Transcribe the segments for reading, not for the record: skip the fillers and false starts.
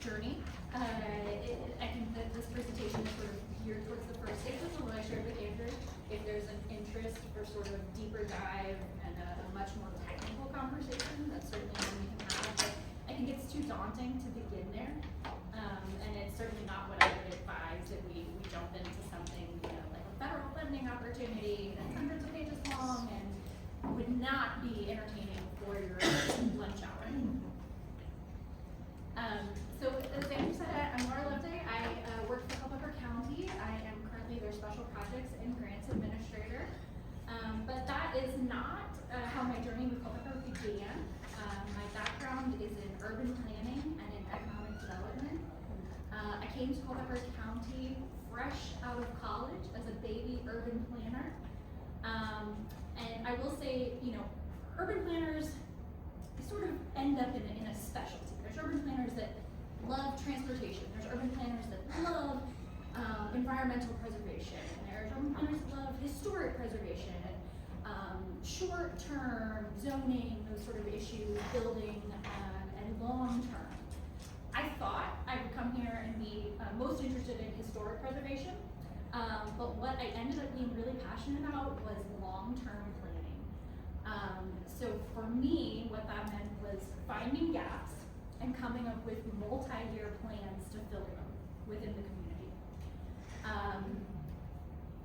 journey. I think that this presentation is sort of geared towards the first stages of what I shared with Andrew. If there's an interest for sort of deeper dive and a much more technical conversation, that's certainly one we can have. But I think it's too daunting to begin there. And it's certainly not what I would advise that we jump into something, like a federal funding opportunity that's hundreds of pages long and would not be entertaining for your lunch hour. So as Andrew said, I'm Laura Loveday. I work for Culpeper County. I am currently their special projects and grants administrator. But that is not how my journey with Culpeper began. My background is in urban planning and in economic development. I came to Culpeper County fresh out of college as a baby urban planner. And I will say, urban planners sort of end up in a specialty. There's urban planners that love transportation. There's urban planners that love environmental preservation. And there's urban planners that love historic preservation and short-term zoning, those sort of issues, building, and long-term. I thought I would come here and be most interested in historic preservation, but what I ended up being really passionate about was long-term planning. So for me, what that meant was finding gaps and coming up with multi-year plans to fill them within the community.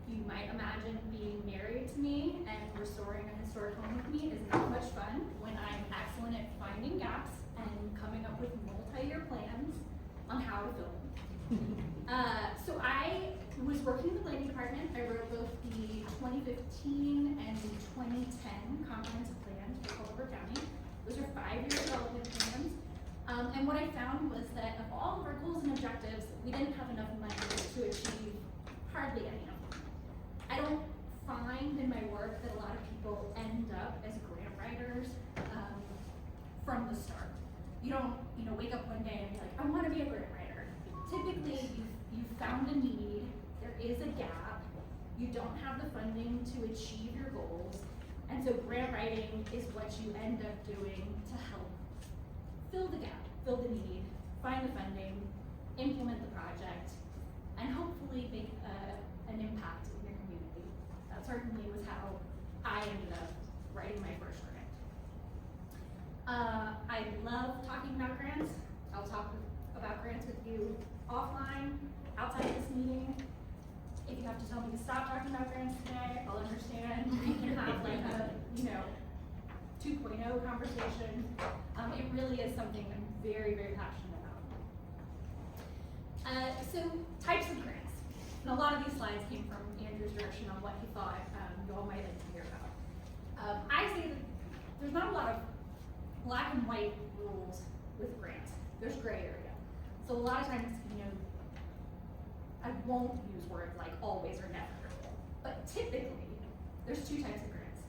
You might imagine being married to me and restoring a historic home with me is not much fun when I'm excellent at finding gaps and coming up with multi-year plans on how to fill them. So I was working in the planning department. I wrote both the 2015 and the 2010 comprehensive plans for Culpeper County. Those are 5-year development plans. And what I found was that of all of our goals and objectives, we didn't have enough money to achieve hardly any of them. I don't find in my work that a lot of people end up as grant writers from the start. You don't, wake up one day and be like, I want to be a grant writer. Typically, you've found a need, there is a gap, you don't have the funding to achieve your goals, and so grant writing is what you end up doing to help fill the gap, fill the need, find the funding, implement the project, and hopefully make an impact in your community. That certainly was how I ended up writing my first grant. I love talking about grants. I'll talk about grants with you offline, outside this meeting. If you have to tell me to stop talking about grants today, I'll understand. We can have like a, 2.0 conversation. It really is something I'm very, very passionate about. So types of grants. And a lot of these slides came from Andrew's direction on what he thought you all might like to hear about. I say that there's not a lot of black and white rules with grants. There's gray area. So a lot of times, I won't use words like always or never, but typically, there's 2 types of grants.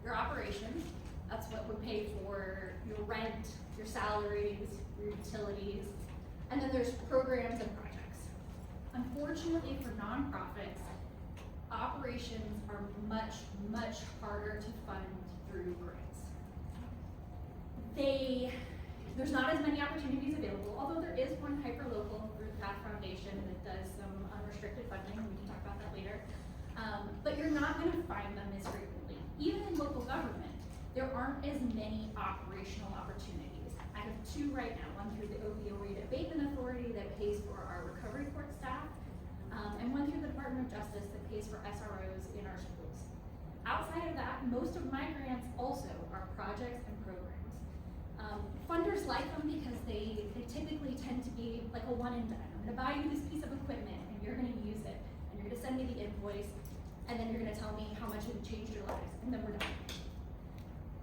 Your operations, that's what would pay for your rent, your salaries, your utilities, and then there's programs and projects. Unfortunately for nonprofits, operations are much, much harder to fund through grants. There's not as many opportunities available, although there is one hyper-local through the Path Foundation that does some unrestricted funding. We can talk about that later. But you're not going to find them as frequently. Even in local government, there aren't as many operational opportunities. I have 2 right now, one through the Opioid Abatement Authority that pays for our recovery court staff, and one through the Department of Justice that pays for SROs in our schools. Outside of that, most of my grants also are projects and programs. Funders like them because they typically tend to be like a one and done. I'm gonna buy you this piece of equipment and you're gonna use it, and you're gonna send me the invoice, and then you're gonna tell me how much it changed your lives, and then we're done.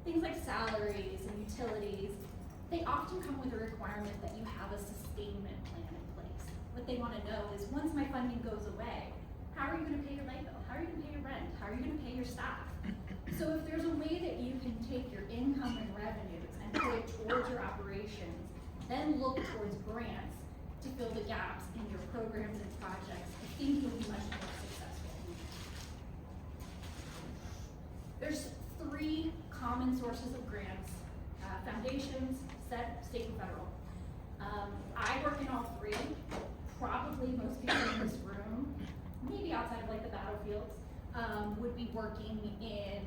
Things like salaries and utilities, they often come with a requirement that you have a sustainment plan in place. What they wanna know is once my funding goes away, how are you gonna pay your light bill? How are you gonna pay your rent? How are you gonna pay your staff? So if there's a way that you can take your income and revenues and put it towards your operations, then look towards grants to fill the gaps in your programs and projects, I think you'll be much more successful. There's 3 common sources of grants: foundations, state and federal. I work in all three. Probably most people in this room, maybe outside of like the battlefields, would be working in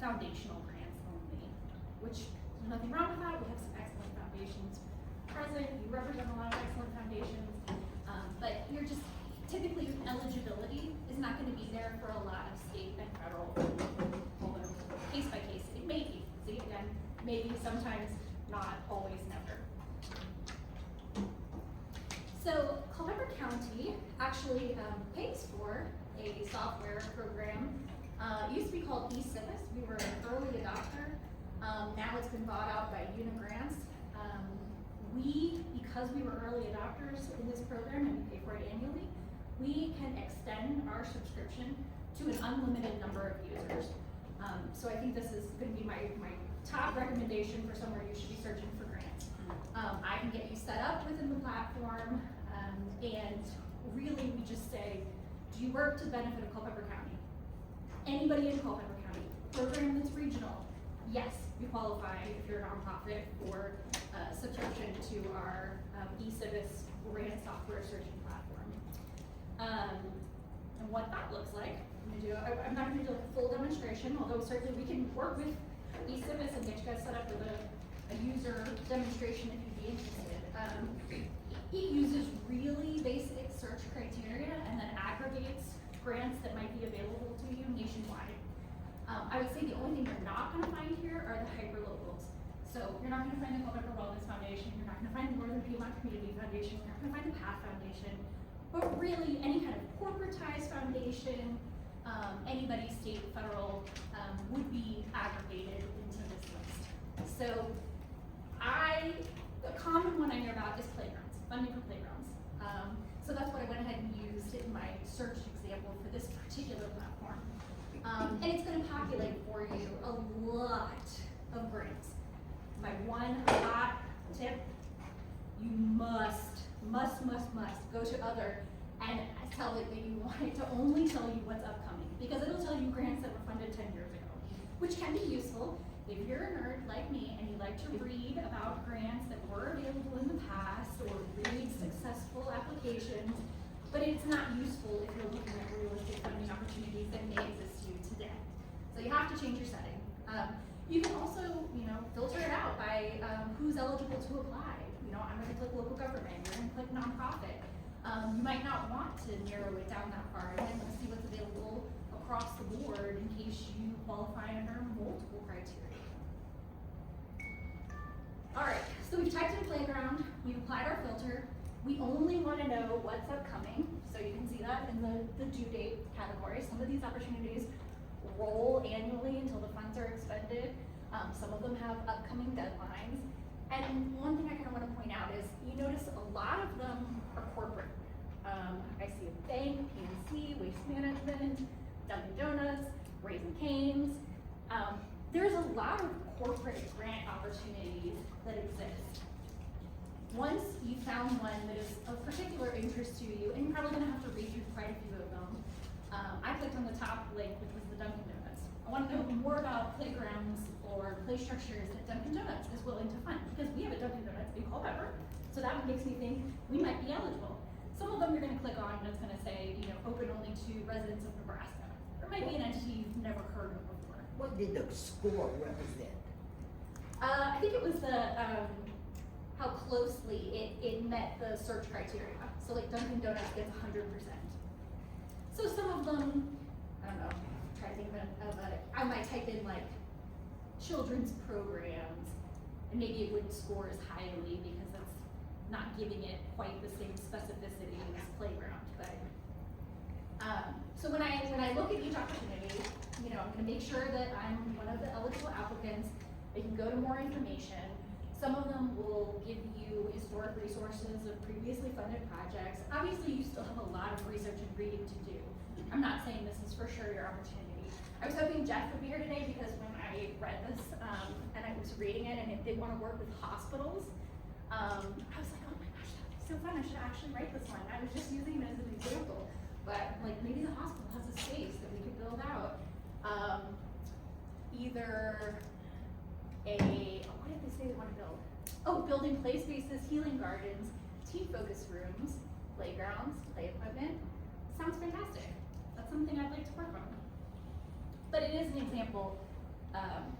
foundational grants only, which there's nothing wrong with that. We have some excellent foundations present. You represent a lot of excellent foundations, but you're just, typically your eligibility is not going to be there for a lot of state and federal, although case by case, it may be. See, again, maybe, sometimes, not always, never. So Culpeper County actually pays for a software program. It used to be called eCivis. We were an early adopter. Now it's been bought out by Unigrants. Because we were early adopters in this program and we pay for it annually, we can extend our subscription to an unlimited number of users. So I think this is going to be my top recommendation for somewhere you should be searching for grants. I can get you set up within the platform, and really we just say, do you work to the benefit of Culpeper County? Anybody in Culpeper County? Program that's regional? Yes, you qualify if you're a nonprofit for subscription to our eCivis grant software searching platform. And what that looks like, I'm not going to do a full demonstration, although certainly we can work with eCivis and get you guys set up with a user demonstration if you'd be interested. It uses really basic search criteria and then aggregates grants that might be available to you nationwide. I would say the only thing you're not going to find here are the hyperlocals. So you're not going to find the Culpeper Wellness Foundation, you're not going to find the Northern Piedmont Community Foundation, you're not going to find the PATH Foundation, but really any kind of corporatized foundation, anybody, state, federal, would be aggregated into this list. So the common one I hear about is playgrounds, funding for playgrounds. So that's what I went ahead and used in my search example for this particular platform. And it's going to populate for you a lot of grants. My one hot tip, you must go to other and tell it that you want it to only tell you what's upcoming, because it'll tell you grants that were funded 10 years ago, which can be useful if you're a nerd like me and you like to read about grants that were available in the past or read successful applications, but it's not useful if you're looking at realistic funding opportunities that may exist to you today. So you have to change your setting. You can also, filter it out by who's eligible to apply. I'm going to click local government, you're going to click nonprofit. You might not want to narrow it down that far. You might want to see what's available across the board in case you qualify under multiple criteria. All right, so we've typed in playground, we've applied our filter. We only want to know what's upcoming, so you can see that in the due date category. Some of these opportunities roll annually until the funds are expended. Some of them have upcoming deadlines. And one thing I kind of want to point out is you notice a lot of them are corporate. I see a bank, PNC, Waste Management, Dunkin' Donuts, Raising Cane's. There's a lot of corporate grant opportunities that exist. Once you found one that is of particular interest to you, and you're probably going to have to read through quite a few of them, I clicked on the top link, which was the Dunkin' Donuts. I want to know more about playgrounds or play structures that Dunkin' Donuts is willing to fund, because we have a Dunkin' Donuts in Culpeper, so that makes me think we might be eligible. Some of them you're going to click on and it's going to say, open only to residents of Nebraska. There might be an entity you've never heard of before. What did the score represent? I think it was how closely it met the search criteria. So like Dunkin' Donuts gets 100%. So some of them, I don't know, try to think of I might type in like children's programs, and maybe it wouldn't score as highly because that's not giving it quite the same specificity as playground. But so when I look at each opportunity, I'm going to make sure that I'm one of the eligible applicants. I can go to more information. Some of them will give you historic resources of previously funded projects. Obviously, you still have a lot of research and reading to do. I'm not saying this is for sure your opportunity. I was hoping Jeff would be here today because when I read this and I was reading it, and if they want to work with hospitals, I was like, oh my gosh, that would be so fun. I should actually write this one. I was just using it as an example. But like maybe the hospital has a space that we could build out. Either what did they say they want to build? Oh, building play spaces healing gardens, teen focus rooms, playgrounds, play equipment. Sounds fantastic. That's something I'd like to work on. But it is an example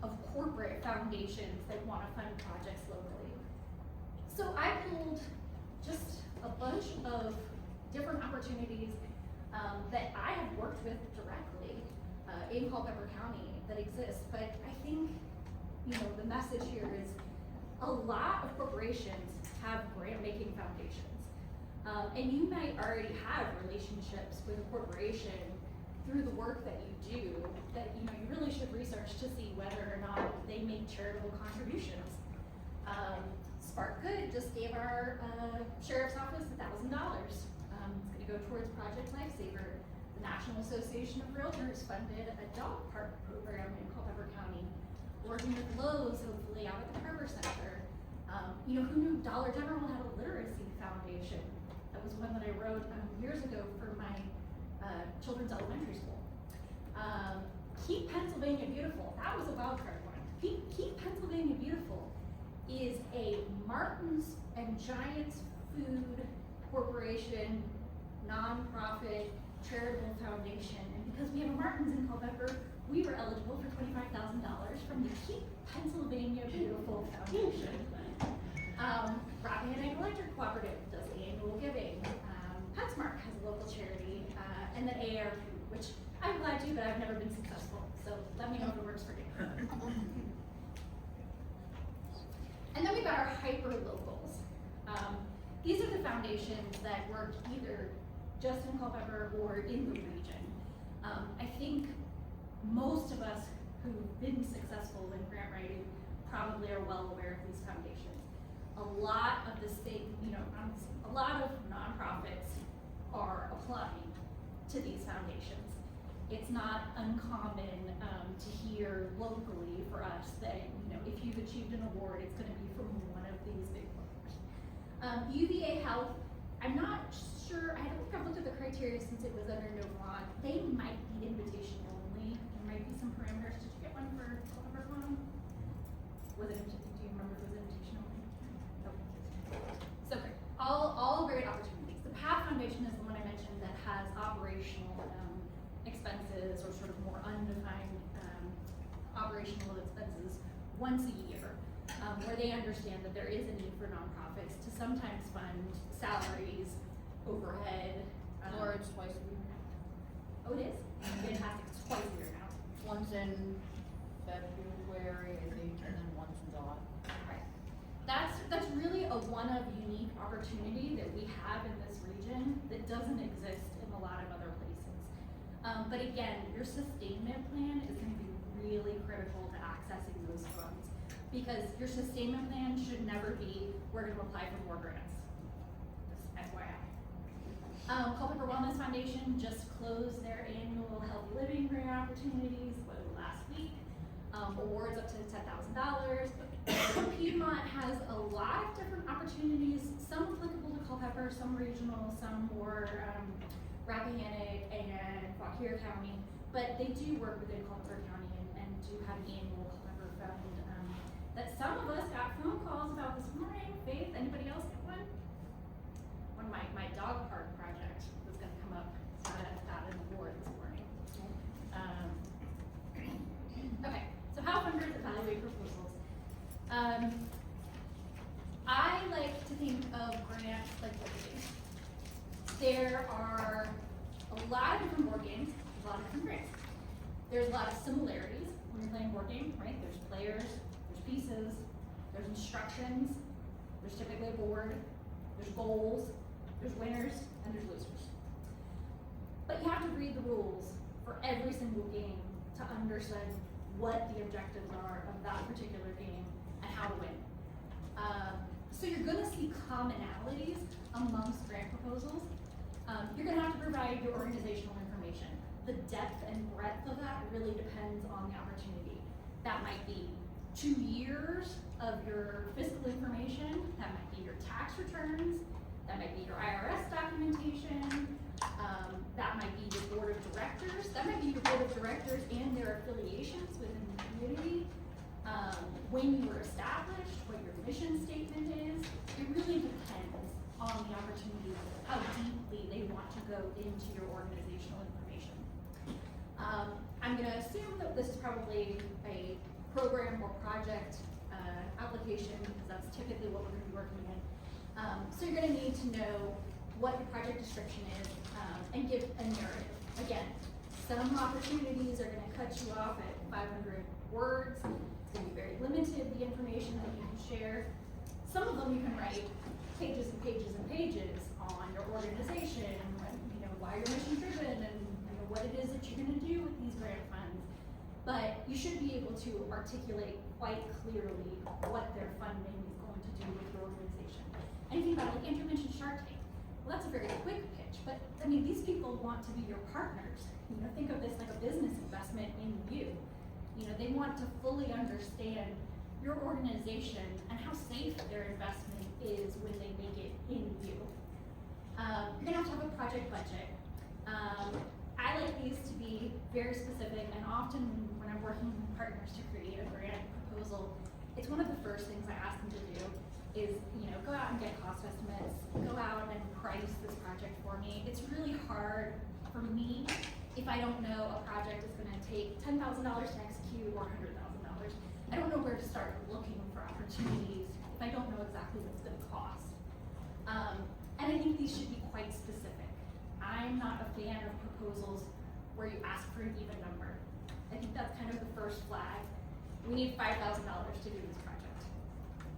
of corporate foundations that want to fund projects locally. So I pulled just a bunch of different opportunities that I have worked with directly in Culpeper County that exist. But I think, the message here is a lot of corporations have grant-making foundations. And you might already have relationships with a corporation through the work that you do that you really should research to see whether or not they make charitable contributions. Spark Good just gave our sheriff's office $1,000. It's going to go towards Project Lifesaver. The National Association of Realtors funded a dog park program in Culpeper County, working with Lowe's, hopefully out at the Harbor Center. Who knew Dollar General had a literacy foundation? That was one that I wrote years ago for my children's elementary school. Keep Pennsylvania Beautiful. That was a wild card one. Keep Pennsylvania Beautiful is a Martin's and Giants Food Corporation nonprofit charitable foundation. And because we have a Martin's in Culpeper, we were eligible for $25,000 from the Keep Pennsylvania Beautiful Foundation. Rappahannock Electric Cooperative does annual giving. PetSmart has a local charity, and then AARP, which I'm glad to, but I've never been successful. So let me know if it works for you. And then we've got our hyper locals. These are the foundations that work either just in Culpeper or in the region. I think most of us who've been successful in grant writing probably are well aware of these foundations. A lot of the state, a lot of nonprofits are applying to these foundations. It's not uncommon to hear locally for us that, if you've achieved an award, it's gonna be from one of these big players. UVA Health, I'm not sure, I don't think I've looked at the criteria since it was under Novant. They might be invitation only. There might be some parameters. Did you get one for Culpeper County? Do you remember if it was invitation only? Okay. So great. All great opportunities. The PATH Foundation is the one I mentioned that has operational expenses or sort of more undefined operational expenses once a year, where they understand that there is a need for nonprofits to sometimes fund salaries, overhead. Or it's twice a year. Oh, it is? Fantastic. It's twice a year now. Once in February, I think, and then once in July. Right. That's really a one-of unique opportunity that we have in this region that doesn't exist in a lot of other places. But again, your sustainment plan is going to be really critical to accessing those funds, because your sustainment plan should never be, we're going to apply for more grants. Just FYI. Culpeper Wellness Foundation just closed their annual Healthy Living grant opportunities last week. Awards up to $10,000. Piedmont has a lot of different opportunities, some applicable to Culpeper, some regional, some more Rappahannock and Fauquier County, but they do work within Culpeper County and do have an annual Culpeper fund that some of us got phone calls about this morning. Faith, anybody else get one? One of my dog park project was gonna come up, so I got an award this morning. Okay, so how funders evaluate proposals. I like to think of grants like board games. There are a lot of different board games, a lot of different grants. There's a lot of similarities when you're playing board game, right? There's players, there's pieces, there's instructions, there's typically a board, there's goals, there's winners, and there's losers. But you have to read the rules for every single game to understand what the objectives are of that particular game and how to win. So you're gonna see commonalities amongst grant proposals. You're gonna have to provide your organizational information. The depth and breadth of that really depends on the opportunity. That might be 2 years of your fiscal information, that might be your tax returns, that might be your IRS documentation, that might be your board of directors, that might be your board of directors and their affiliations within the community, when you were established, what your mission statement is. It really on the opportunity, how deeply they want to go into your organizational information. I'm gonna assume that this is probably a program or project application, because that's typically what we're gonna be working in. So you're gonna need to know what your project description is, and give a narrative. Again, some opportunities are gonna cut you off at 500 words. It's gonna be very limited, the information that you can share. Some of them you can write pages and pages and pages on your organization, and, you know, why you're mission driven, and you know, what it is that you're gonna do with these grant funds. But you should be able to articulate quite clearly what their funding is going to do with your organization. And if you think about it, like Andrew mentioned Shark Tank. Well, that's a very quick pitch, but I mean, these people want to be your partners. You know, think of this like a business investment in you. You know, they want to fully understand your organization and how safe their investment is when they make it in you. You're gonna have a project budget. I like these to be very specific, and often when I'm working with partners to create a grant proposal, it's one of the first things I ask them to do is, you know, go out and get cost estimates, go out and price this project for me. It's really hard for me if I don't know a project is gonna take $10,000 to execute or $100,000. I don't know where to start looking for opportunities if I don't know exactly what it's gonna cost. And I think these should be quite specific. I'm not a fan of proposals where you ask for an even number. I think that's kind of the first flag. We need $5,000 to do this project.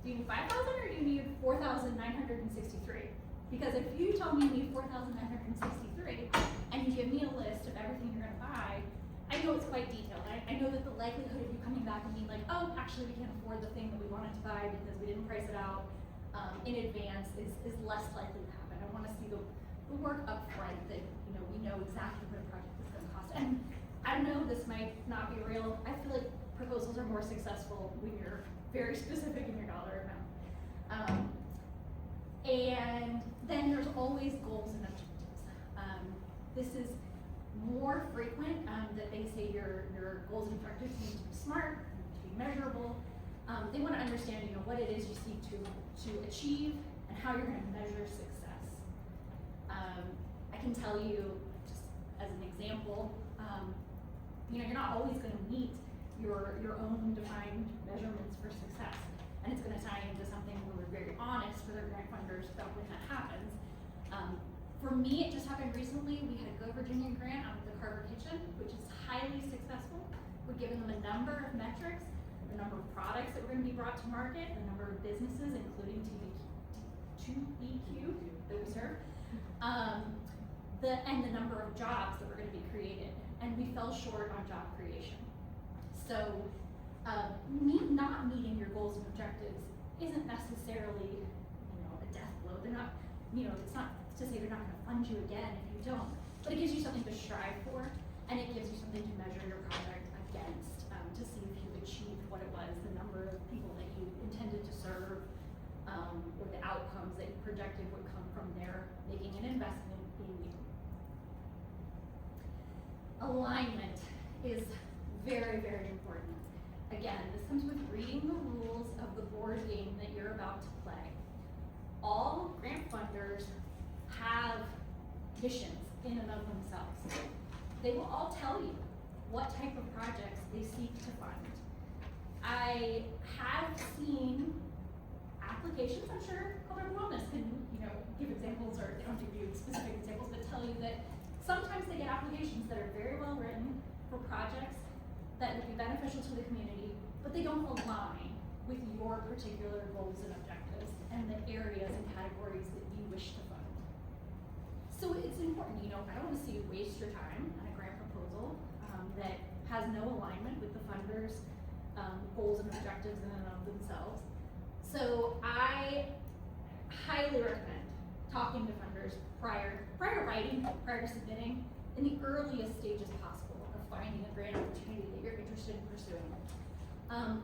Do you need 5,000 or do you need 4,963? Because if you tell me you need 4,963 and you give me a list of everything you're gonna buy, I know it's quite detailed. I know that the likelihood of you coming back and being like, oh, actually we can't afford the thing that we wanted to buy because we didn't price it out in advance is less likely to happen. I wanna see the work up front that, you know, we know exactly what a project is gonna cost. And I don't know, this might not be real. I feel like proposals are more successful when you're very specific in your dollar amount. And then there's always goals and objectives. This is more frequent that they say your goals and objectives need to be smart, need to be measurable. They want to understand, you know, what it is you seek to achieve and how you're going to measure success. I can tell you, just as an example, you know, you're not always going to meet your own defined measurements for success. And it's gonna tie into something where we're very honest with our grant funders about when that happens. For me, it just happened recently. We had a Go Virginia grant out of the Culpeper Kitchen, which is highly successful. We're giving them a number of metrics, the number of products that were gonna be brought to market, the number of businesses, including 2BQ that we serve, and the number of jobs that were gonna be created. And we fell short on job creation. So, not meeting your goals and objectives isn't necessarily, you know, a death blow. They're not, you know, it's not to say they're not gonna fund you again if you don't, but it gives you something to strive for, and it gives you something to measure your project against, to see if you've achieved what it was, the number of people that you intended to serve, or the outcomes that you projected would come from their making an investment in you. Alignment is very, very important. Again, this comes with reading the rules of the board game that you're about to play. All grant funders have missions in and of themselves. They will all tell you what type of projects they seek to fund. I have seen applications, I'm sure Culpeper Wellness can, you know, give examples, or they don't give you specific examples, but tell you that sometimes they get applications that are very well written for projects that would be beneficial to the community, but they don't align with your particular goals and objectives and the areas and categories that you wish to fund. So it's important, you know, I don't want to see you waste your time on a grant proposal that has no alignment with the funders' goals and objectives in and of themselves. So I highly recommend talking to funders prior to writing, prior to submitting, in the earliest stages possible of finding a grant opportunity that you're interested in pursuing.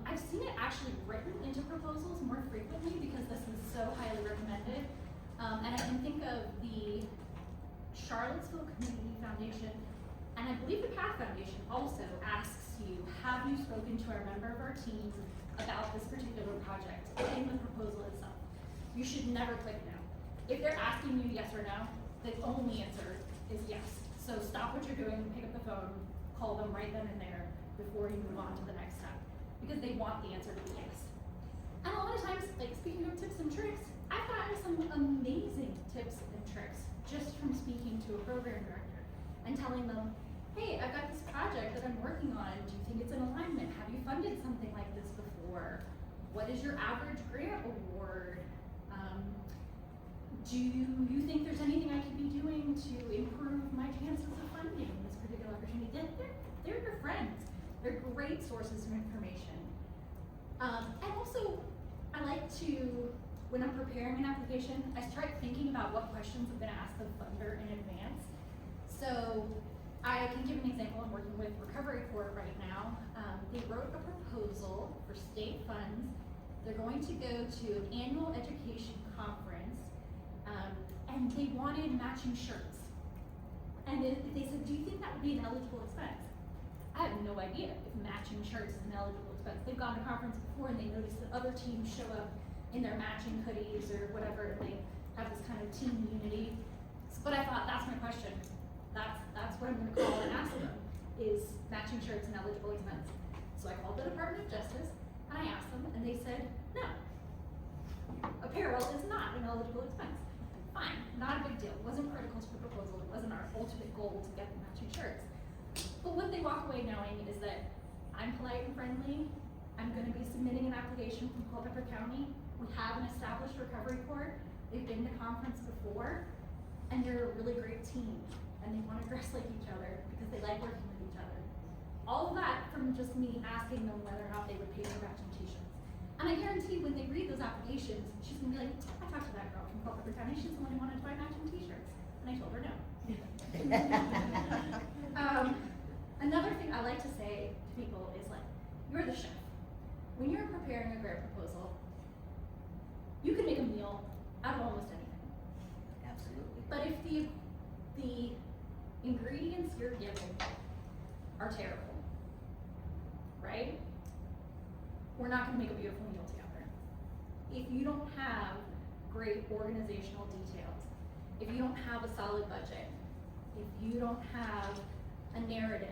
I've seen it actually written into proposals more frequently because this is so highly recommended. And I can think of the Charlottesville Community Foundation, and I believe the PATH Foundation also asks you, have you spoken to a member of our team about this particular project in the proposal itself? You should never click no. If they're asking you yes or no, the only answer is yes. So stop what you're doing, pick up the phone, call them right then and there before you move on to the next step, because they want the answer to be yes. And a lot of times, like speaking of tips and tricks, I've gotten some amazing tips and tricks just from speaking to a program director and telling them, hey, I've got this project that I'm working on. Do you think it's in alignment? Have you funded something like this before? What is your average grant award? Do you think there's anything I could be doing to improve my chances of funding this particular opportunity? They're your friends. They're great sources of information. And also, I like to, when I'm preparing an application, I start thinking about what questions I'm gonna ask the funder in advance. So I can give an example. I'm working with Recovery Court right now. They wrote a proposal for state funds. They're going to go to an annual education conference, and they wanted matching shirts. And they said, do you think that would be an eligible expense? I have no idea if matching shirts is an eligible expense. They've gone to conference before and they noticed that other teams show up in their matching hoodies or whatever, and they have this kind of team unity. But I thought, that's my question. That's what I'm gonna call and ask them, is matching shirts an eligible expense? So I called the Department of Justice and I asked them, and they said, no. Apparel is not an eligible expense. Fine, not a big deal. It wasn't critical to the proposal. It wasn't our ultimate goal to get the matching shirts. But what they walk away knowing is that I'm polite and friendly. I'm gonna be submitting an application from Culpeper County. We have an established recovery court. They've been to conference before, and they're a really great team. And they wanna dress like each other because they like working with each other. All of that from just me asking them whether or not they would pay for matching t-shirts. And I guarantee when they read those applications, she's gonna be like, I talked to that girl from Culpeper County, she's the one who wanted to buy matching t-shirts. And I told her no. Another thing I like to say to people is like, you're the chef. When you're preparing a grant proposal, you can make a meal out of almost anything. Absolutely. But if the ingredients you're given are terrible, right? We're not gonna make a beautiful meal together. If you don't have great organizational details, if you don't have a solid budget, if you don't have a narrative,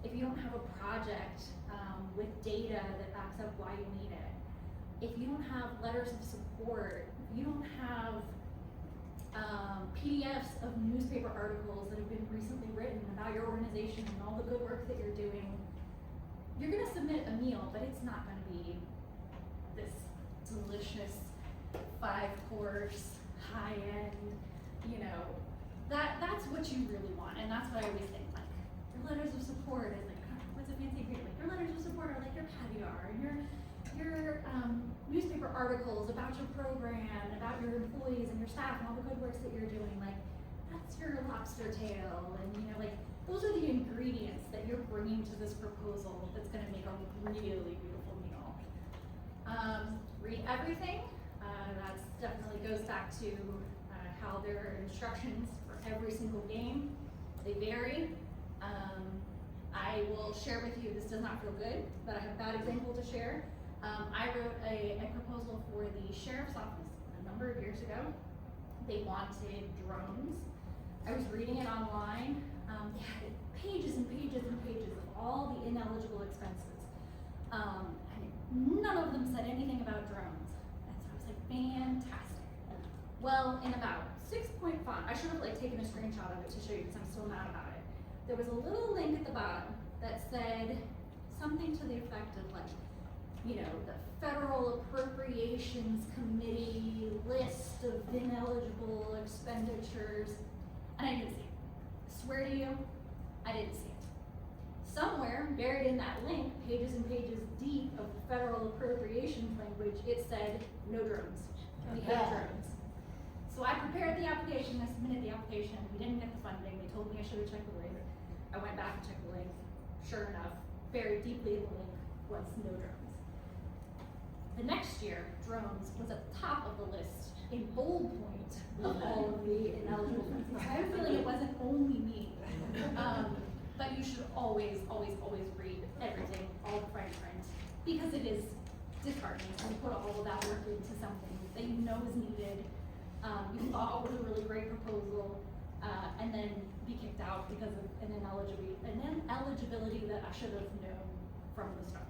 if you don't have a project with data that backs up why you need it, if you don't have letters of support, if you don't have PDFs of newspaper articles that have been recently written about your organization and all the good work that you're doing, you're gonna submit a meal, but it's not gonna be this delicious 5-course, high-end, that's what you really want. And that's what I always think, like, your letters of support is like, what's a fancy ingredient? Like, your letters of support are like your caviar, and your newspaper articles about your program, about your employees and your staff and all the good works that you're doing, like, that's your lobster tail, and like, those are the ingredients that you're bringing to this proposal that's gonna make a really beautiful meal. Read everything. That definitely goes back to how there are instructions for every single game. They vary. I will share with you, this does not feel good, but I have a bad example to share. I wrote a proposal for the sheriff's office a number of years ago. They wanted drones. I was reading it online. They had pages and pages and pages of all the ineligible expenses. And none of them said anything about drones. And so I was like, fantastic. Well, in about 6-point font, I should have taken a screenshot of it to show you because I'm still mad about it. There was a little link at the bottom that said something to the effect of the Federal Appropriations Committee list of ineligible expenditures, and I didn't see it. I swear to you, I didn't see it. Somewhere buried in that link, pages and pages deep of the federal appropriations language, it said no drones. We have drones. So I prepared the application, I submitted the application, we didn't get the funding, they told me I should have checked the link. I went back and checked the link. Sure enough, buried deeply in the link was no drones. The next year, drones was at the top of the list in bold point of all of the ineligible expenses. I have a feeling it wasn't only me. But you should always read everything, all the fine print, because it is disheartening to put all of that work into something that you know is needed. You we thought was a really great proposal, and then be kicked out because of an ineligibility that I should have known from the start.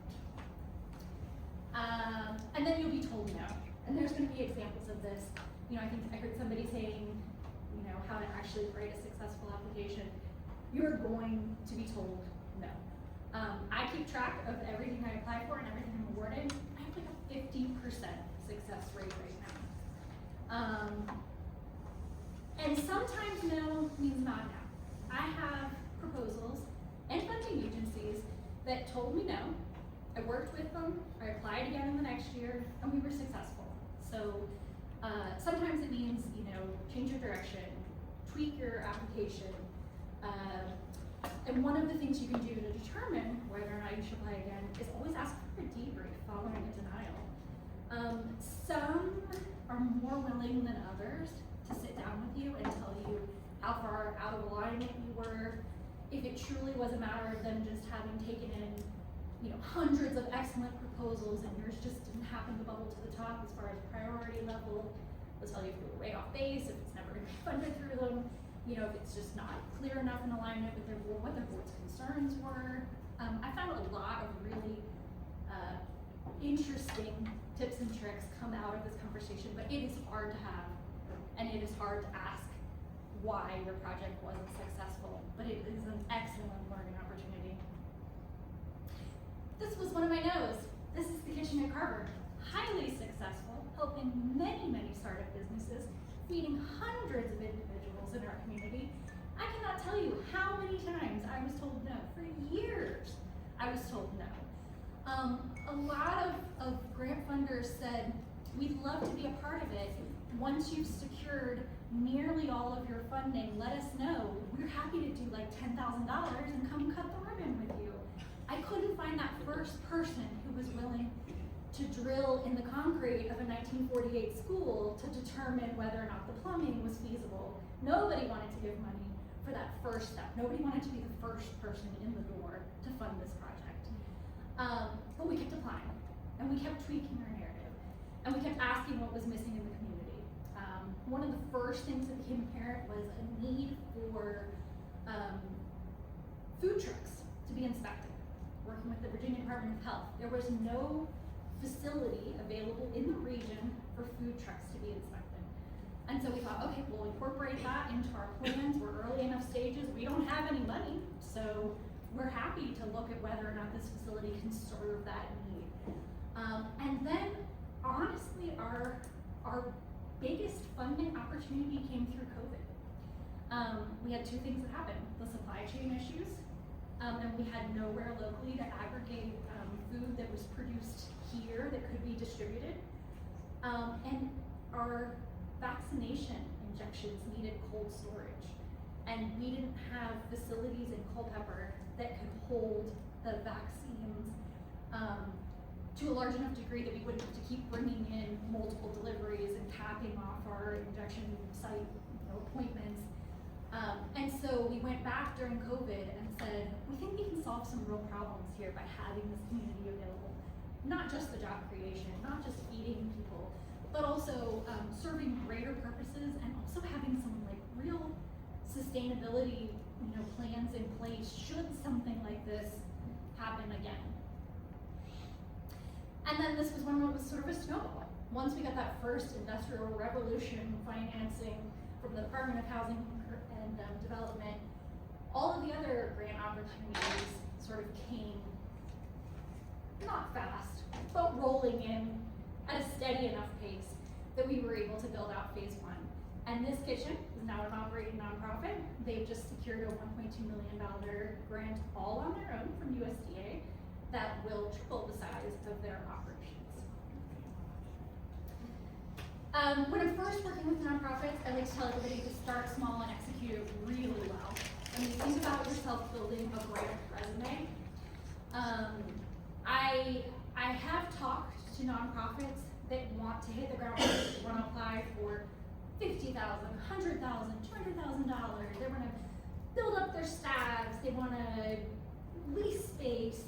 And then you'll be told no. And there's going to be examples of this. You know, I think I heard somebody saying, you know, how to actually write a successful application. You're going to be told no. I keep track of everything I apply for and everything I'm awarded. I have like a 50% success rate right now. And sometimes no means not now. I have proposals and funding agencies that told me no. I worked with them, I applied again in the next year, and we were successful. So sometimes it means, you know, change your direction, tweak your application. And one of the things you can do to determine whether or not you should apply again is always ask for a debrief following a denial. Some are more willing than others to sit down with you and tell you how far out of alignment you were. If it truly was a matter of them just having taken in, you know, hundreds of excellent proposals and yours just didn't happen to bubble to the top as far as priority level, they'll tell you if you were way off base, if it's never going to be funded through them, you know, if it's just not clear enough in alignment with their board, what their board's concerns were. I found a lot of really interesting tips and tricks come out of this conversation, but it is hard to have, and it is hard to ask why your project wasn't successful, but it is an excellent learning opportunity. This was one of my no's. This is the kitchen at Carver. Highly successful, helping many, many startup businesses, feeding hundreds of individuals in our community. I cannot tell you how many times I was told no. For years, I was told no. A lot of grant funders said, we'd love to be a part of it. Once you've secured nearly all of your funding, let us know. We're happy to do like $10,000 and come cut the ribbon with you. I couldn't find that first person who was willing to drill in the concrete of a 1948 school to determine whether or not the plumbing was feasible. Nobody wanted to give money for that first step. Nobody wanted to be the first person in the door to fund this project. But we kept applying, and we kept tweaking our narrative, and we kept asking what was missing in the community. One of the first things that became apparent was a need for food trucks to be inspected. Working with the Virginia Department of Health, there was no facility available in the region for food trucks to be inspected. And so we thought, okay, we'll incorporate that into our plans. We're early enough stages. We don't have any money, so we're happy to look at whether or not this facility can serve that need. And then, honestly, our biggest funding opportunity came through COVID. We had two things that happened: the supply chain issues, and we had nowhere locally to aggregate food that was produced here that could be distributed. And our vaccination injections needed cold storage, and we didn't have facilities in Culpeper that could hold the vaccines to a large enough degree that we wouldn't have to keep bringing in multiple deliveries and capping off our injection site, you know, appointments. And so we went back during COVID and said, we think we can solve some real problems here by having this community available. Not just the job creation, not just feeding people, but also serving greater purposes and also having some like real sustainability, you know, plans in place should something like this happen again. And then this was when it was sort of a snowball. Once we got that first industrial revolution financing from the Department of Housing and Development, all of the other grant opportunities sort of came, not fast, but rolling in at a steady enough pace that we were able to build out phase one. And this kitchen is now an operating nonprofit. They've just secured a $1.2 million grant all on their own from USDA that will triple the size of their operations. When I'm first working with nonprofits, I like to tell everybody to start small and execute it really well. I mean, think about yourself building a grant resume. I have talked to nonprofits that want to hit the ground running. They want to apply for $50,000, $100,000, $200,000. They want to build up their staffs. They want to lease space,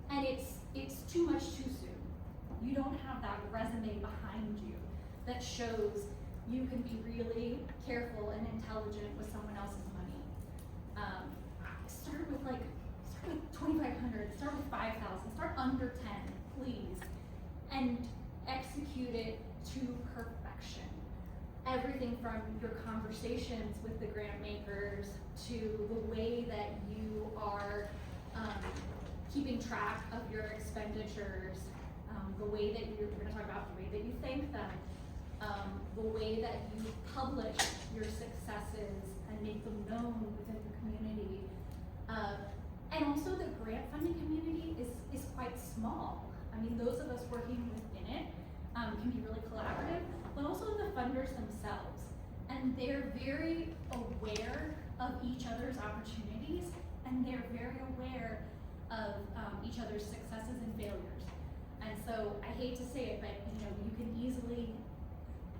and it's too much too soon. You don't have that resume behind you that shows you can be really careful and intelligent with someone else's money. Start with 2,500, start with 5,000, start under 10, please, and execute it to perfection. Everything from your conversations with the grant makers to the way that you are keeping track of your expenditures, the way that we're going to talk about the way that you thank them, the way that you publish your successes and make them known within the community. And also the grant funding community is quite small. I mean, those of us working within it can be really collaborative, but also the funders themselves. And they're very aware of each other's opportunities, and they're very aware of each other's successes and failures. And so I hate to say it, but you can easily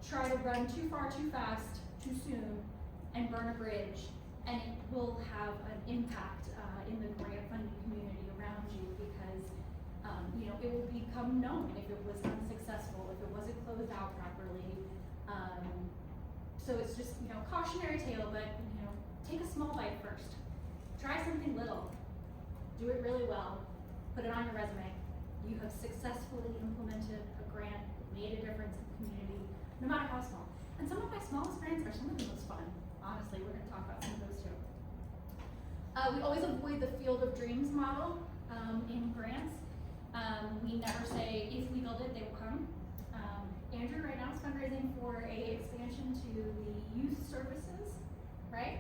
try to run too far, too fast, too soon, and burn a bridge, and it will have an impact in the grant funding community around you because it will become known if it was unsuccessful, if it wasn't closed out properly. So it's just cautionary tale, but take a small bite first. Try something little. Do it really well. Put it on your resume. You have successfully implemented a grant, made a difference in the community, no matter how small. And some of my smallest grants are some of the most fun. Honestly, we're going to talk about some of those too. We always avoid the field of dreams model in grants. We never say, if we build it, they will come. Andrew right now is fundraising for a expansion to the youth services, right?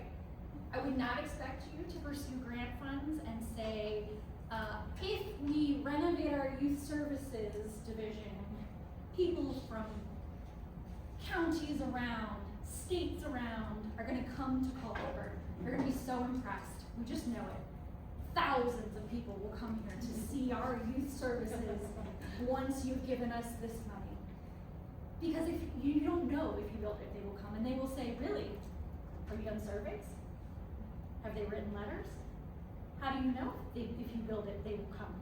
I would not expect you to pursue grant funds and say, if we renovate our youth services division, people from counties around, states around are gonna come to Culpeper. They're gonna be so impressed. We just know it. Thousands of people will come here to see our youth services once you've given us this money. Because if you don't know if you built it, they will come and they will say, really? Have you done surveys? Have they written letters? How do you know if you build it, they will come?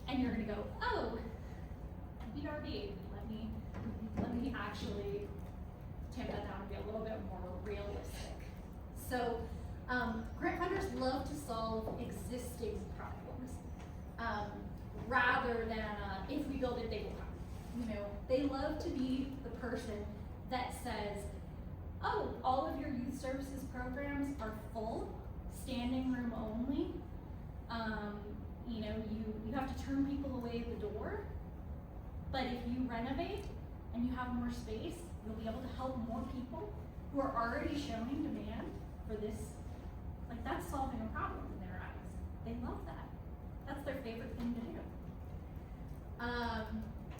And you're gonna go, oh, BRB, let me actually tamp that down and be a little bit more realistic. So, grant funders love to solve existing problems, rather than, if we build it, they will come. They love to be the person that says, oh, all of your youth services programs are full, standing room only. You have to turn people away at the door, but if you renovate and you have more space, you'll be able to help more people who are already showing demand for this. Like, that's solving a problem in their eyes. They love that. That's their favorite thing to do.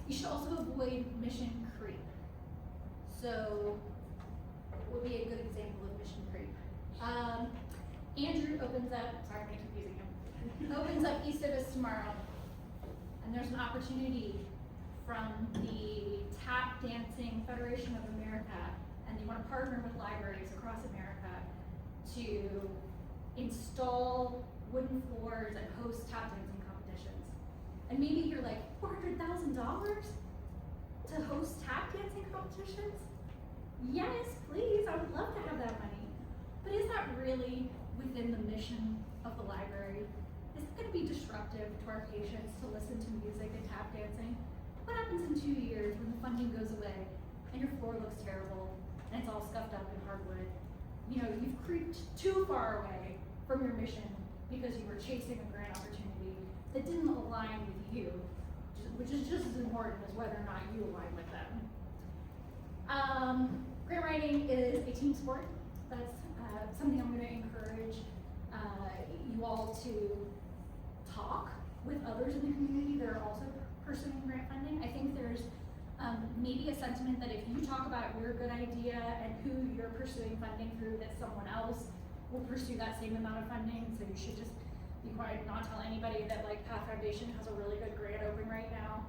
You should also avoid mission creep. So, what would be a good example of mission creep? Andrew opens up, sorry I'm confusing him, opens up East of us tomorrow, and there's an opportunity from the Tap Dancing Federation of America, and they want to partner with libraries across America to install wooden floors and host tap dancing competitions. And maybe you're like, $400,000 to host tap dancing competitions? Yes, please, I would love to have that money. But is that really within the mission of the library? Is it going to be disruptive to our patients to listen to music and tap dancing? What happens in 2 years when the funding goes away and your floor looks terrible and it's all scuffed up in hardwood? You've creeped too far away from your mission because you were chasing a grant opportunity that didn't align with you, which is just as important as whether or not you align with them. Grant writing is a team sport. That's something I'm going to encourage you all to talk with others in the community that are also pursuing grant funding. I think there's maybe a sentiment that if you talk about your good idea and who you're pursuing funding through, that someone else will pursue that same amount of funding. So you should just be quiet and not tell anybody that Path Foundation has a really good grant open right now.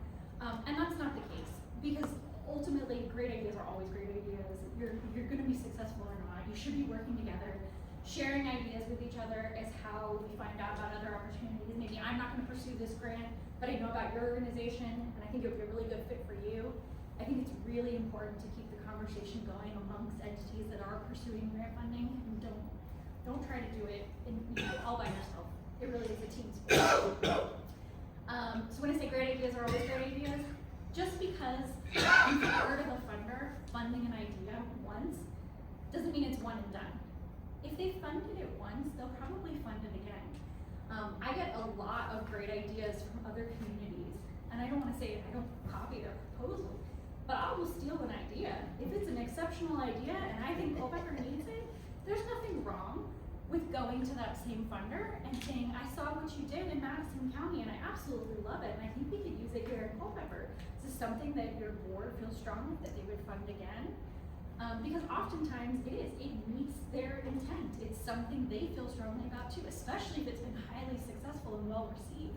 And that's not the case, because ultimately great ideas are always great ideas. You're going to be successful or not. You should be working together. Sharing ideas with each other is how we find out about other opportunities. Maybe I'm not going to pursue this grant, but I know about your organization, and I think it would be a really good fit for you. I think it's really important to keep the conversation going amongst entities that are pursuing grant funding, and don't try to do it all by yourself. It really is a team sport. So when I say great ideas are always great ideas, just because you've heard of a funder funding an idea once, doesn't mean it's one and done. If they funded it once, they'll probably fund it again. I get a lot of great ideas from other communities, and I don't wanna say I don't copy their proposals, but I will steal an idea. If it's an exceptional idea and I think Culpeper needs it, there's nothing wrong with going to that same funder and saying, I saw what you did in Madison County and I absolutely love it, and I think we could use it here in Culpeper. Is this something that your board feels strongly that they would fund again? Because oftentimes it meets their intent. It's something they feel strongly about too, especially if it's been highly successful and well received.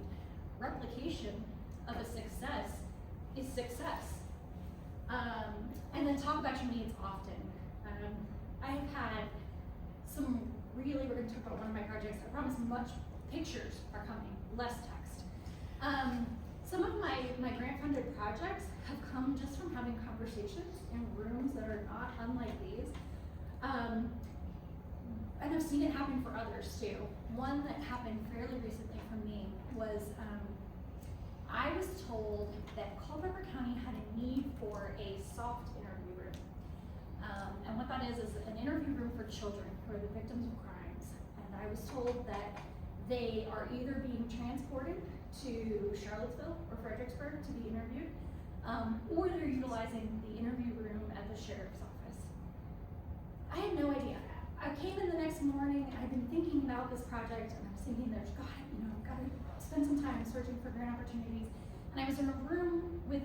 Replication of a success is success. And then talk about your needs often. I've had some we're gonna talk about one of my projects. I promise much pictures are coming, less text. Some of my grant funded projects have come just from having conversations in rooms that are not unlike these. And I've seen it happen for others too. One that happened fairly recently for me was, I was told that Culpeper County had a need for a soft interview room. And what that is an interview room for children who are the victims of crimes. And I was told that they are either being transported to Charlottesville or Fredericksburg to be interviewed, or they're utilizing the interview room at the sheriff's office. I had no idea. I came in the next morning, I've been thinking about this project, and I was thinking I've gotta spend some time searching for grant opportunities. And I was in a room with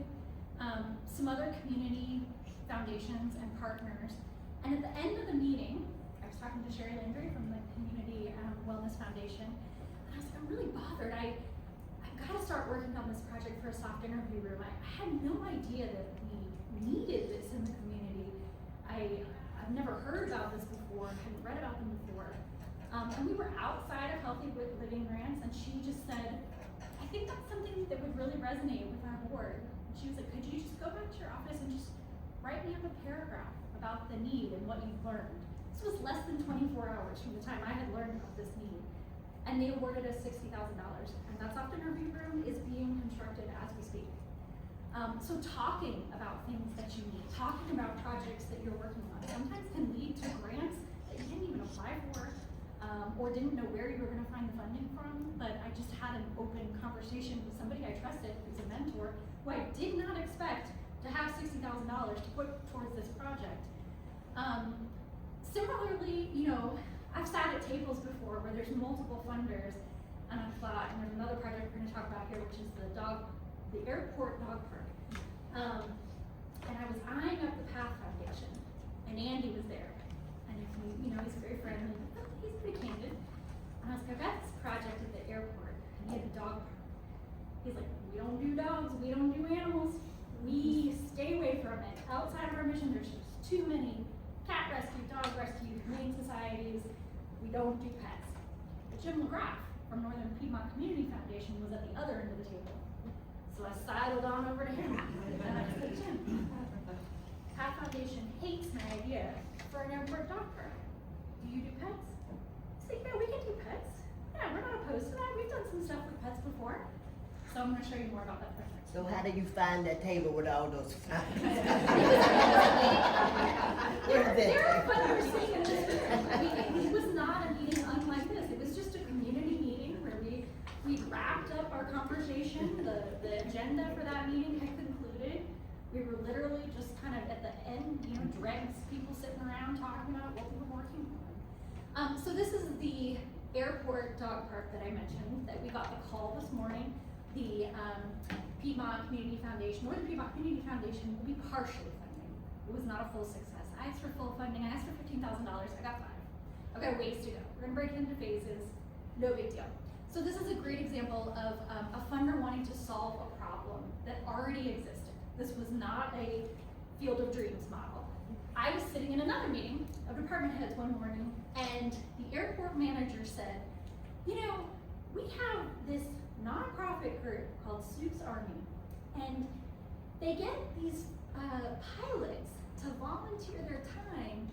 some other community foundations and partners. And at the end of the meeting, I was talking to Sherry Landry from the Community Wellness Foundation, and I was like, I'm really bothered. I've gotta start working on this project for a soft interview room. I had no idea that we needed this in the community. I've never heard about this before, hadn't read about them before. And we were outside of Healthy Living Grants, and she just said, I think that's something that would really resonate with our board. And she was like, could you just go back to your office and just write me up a paragraph about the need and what you've learned. This was less than 24 hours from the time I had learned about this need. And they awarded us $60,000. And that soft interview room is being constructed as we speak. So talking about things that you need, talking about projects that you're working on, sometimes can lead to grants that you didn't even apply for, or didn't know where you were gonna find the funding from. But I just had an open conversation with somebody I trusted, who's a mentor, who I did not expect to have $60,000 to put towards this project. Similarly, I've sat at tables before where there's multiple funders, and I've thought, and there's another project we're gonna talk about here, which is the airport dog park. And I was eyeing up the Path Foundation, and Andy was there. And if he's very friendly, he's pretty candid. And I was like, I got this project at the airport, and he had a dog park. He's like, we don't do dogs, we don't do animals. We stay away from it. Outside of our mission, there's just too many cat rescue, dog rescue, humane societies. We don't do pets. But Jim McGrath from Northern Piedmont Community Foundation was at the other end of the table. So I sidled on over to him. And I said, Jim, Path Foundation hates my idea for an airport dog park. Do you do pets? He's like, yeah, we can do pets. Yeah, we're not opposed to that. We've done some stuff with pets before. So I'm going to show you more about that project. So how did you find that table with all those flowers? There are funders sitting in this room. It was not a meeting unlike this. It was just a community meeting where we wrapped up our conversation. The agenda for that meeting had concluded. We were literally just kind of at the end, dregs, people sitting around talking about what we were working on. So this is the airport dog park that I mentioned, that we got the call this morning. The Piedmont Community Foundation, Northern Piedmont Community Foundation will be partially funding. It was not a full success. I asked for full funding. I asked for $15,000. I got 5. I've got ways to go. We're gonna break it into phases. No big deal. So this is a great example of a funder wanting to solve a problem that already existed. This was not a field of dreams model. I was sitting in another meeting of department heads one morning, and the airport manager said, we have this nonprofit group called Soup's Army, and they get these pilots to volunteer volunteer their time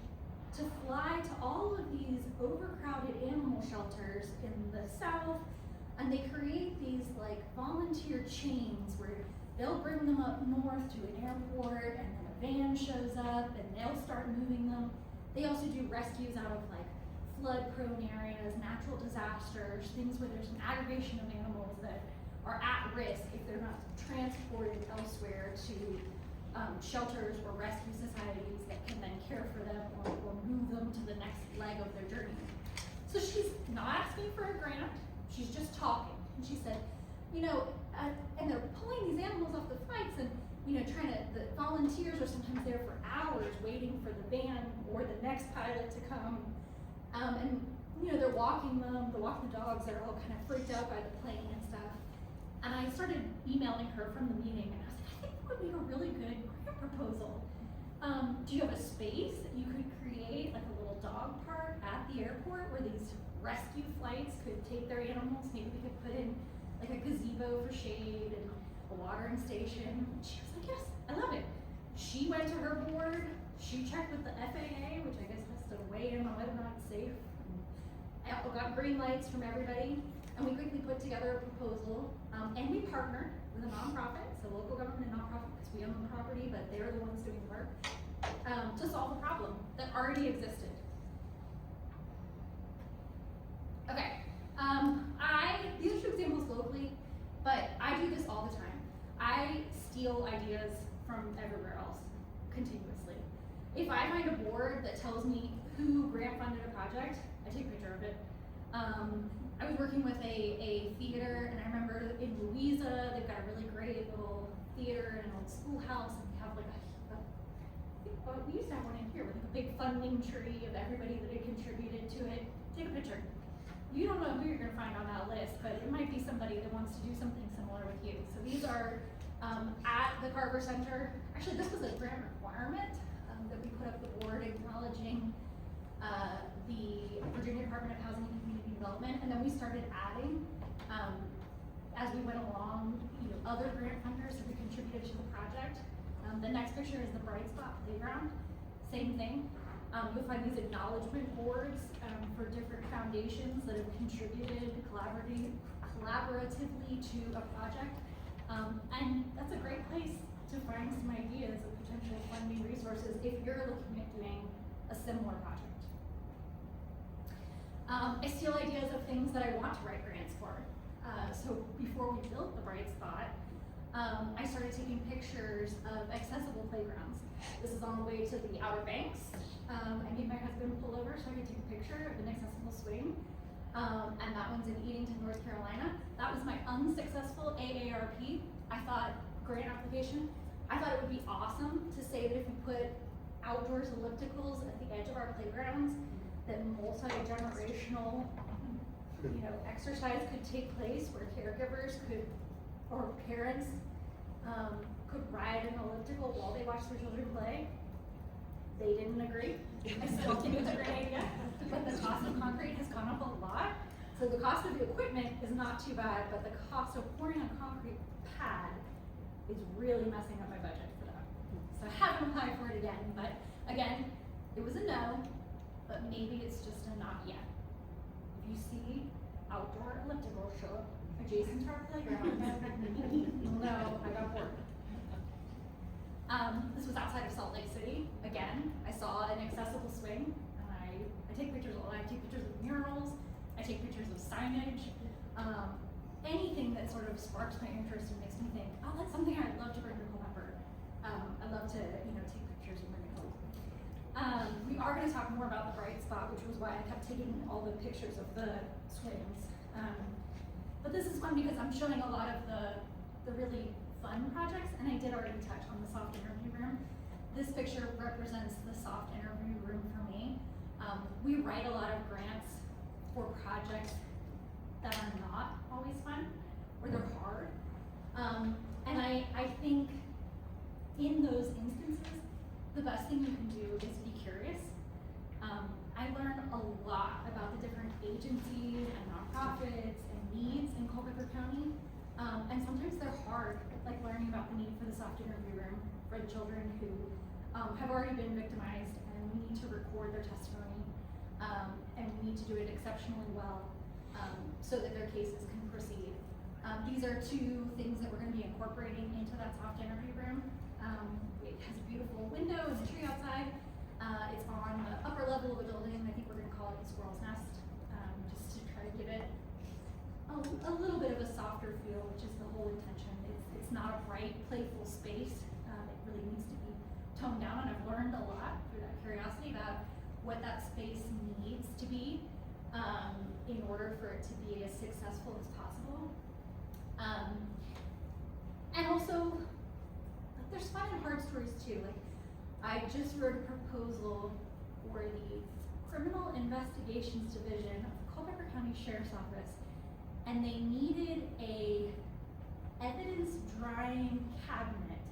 to fly to all of these overcrowded animal shelters in the South, and they create these like volunteer chains where they'll bring them up north to an airport, and then a van shows up and they'll start moving them. They also do rescues out of like flood-prone areas, natural disasters, things where there's an aggregation of animals that are at risk if they're not transported elsewhere to shelters or rescue societies that can then care for them or move them to the next leg of their journey. So she's not asking for a grant, she's just talking. And she said, you know, and they're pulling these animals off the flights, and you know, the volunteers are sometimes there for hours waiting for the van or the next pilot to come. And you know, they're walking them, the dogs are all kind of freaked out by the plane and stuff. And I started emailing her from the meeting, and I was like, I think that would be a really good grant proposal. Do you have a space that you could create, like a little dog park at the airport where these rescue flights could take their animals? Maybe we could put in like a gazebo for shade and a watering station. And she was like, yes, I love it. She went to her board, she checked with the FAA, which I guess has to weigh in on whether or not it's safe. I got green lights from everybody, and we quickly put together a proposal, and we partnered with a nonprofit, so local government and nonprofit, because we own the property, but they're the ones doing the work, to solve a problem that already existed. Okay, these are two examples locally, but I do this all the time. I steal ideas from everywhere else, continuously. If I find a board that tells me who grant funded a project, I take a picture of it. I was working with a theater, and I remember in Louisa, they've got a really great little theater and an old schoolhouse, and we have like we used to have one in here with like a big funding tree of everybody that had contributed to it. Take a picture. You don't know who you're gonna find on that list, but it might be somebody that wants to do something similar with you. So these are at the Carver Center. Actually, this was a grant requirement that we put up the board acknowledging the Virginia Department of Housing and Community Development, and then we started adding, as we went along, you know, other grant funders who contributed to the project. The next picture is the Bright Spot Playground. Same thing. You'll find these acknowledgement boards for different foundations that have contributed collaboratively to a project. And that's a great place to find some ideas of potential funding resources if you're looking at doing a similar project. I steal ideas of things that I want to write grants for. So before we built the Bright Spot, I started taking pictures of accessible playgrounds. This is on the way to the Outer Banks. I made my husband pull over so I could take a picture of an accessible swing. And that one's in Edenton, North Carolina. That was my unsuccessful AARP. I thought, grant application. I thought it would be awesome to say that if we put outdoors ellipticals at the edge of our playgrounds, that multi-generational, you know, exercise could take place where caregivers could, or parents, could ride an elliptical while they watch their children play. They didn't agree. I still think it's a great idea, but the cost of concrete has gone up a lot. So the cost of the equipment is not too bad, but the cost of pouring a concrete pad is really messing up my budget for that. So I haven't applied for it again, but again, it was a no, but maybe it's just a not yet. If you see outdoor elliptical show up adjacent to our playground, you'll know I got bored. This was outside of Salt Lake City. Again, I saw an accessible swing, and I take pictures of murals, I take pictures of signage, anything that sort of sparks my interest and makes me think, oh, that's something I'd love to bring to Culpeper. I'd love to, you know, take pictures and bring it home. We are going to talk more about the Bright Spot, which was why I kept taking all the pictures of the swings. But this is fun because I'm showing a lot of the really fun projects, and I did already touch on the soft interview room. This picture represents the soft interview room for me. We write a lot of grants for projects that are not always fun, or they're hard. And I think in those instances, the best thing you can do is be curious. I learned a lot about the different agencies and nonprofits and needs in Culpeper County. And sometimes they're hard, like learning about the need for the soft interview room for the children who have already been victimized record their testimony. And we need to do it exceptionally well, so that their cases can proceed. These are two things that we're gonna be incorporating into that soft interview room. It has a beautiful window and a tree outside. It's on the upper level of the building. I think we're gonna call it the squirrel's nest, just to try to give it a little bit of a softer feel, which is the whole intention. It's not a bright, playful space. It really needs to be toned down, and I've learned a lot through that curiosity about what that space needs to be in order for it to be as successful as possible. And also, like, there's fun and hard stories too. Like, I just wrote a proposal for the Criminal Investigations Division of the Culpeper County Sheriff's Office, and they needed a evidence drying cabinet.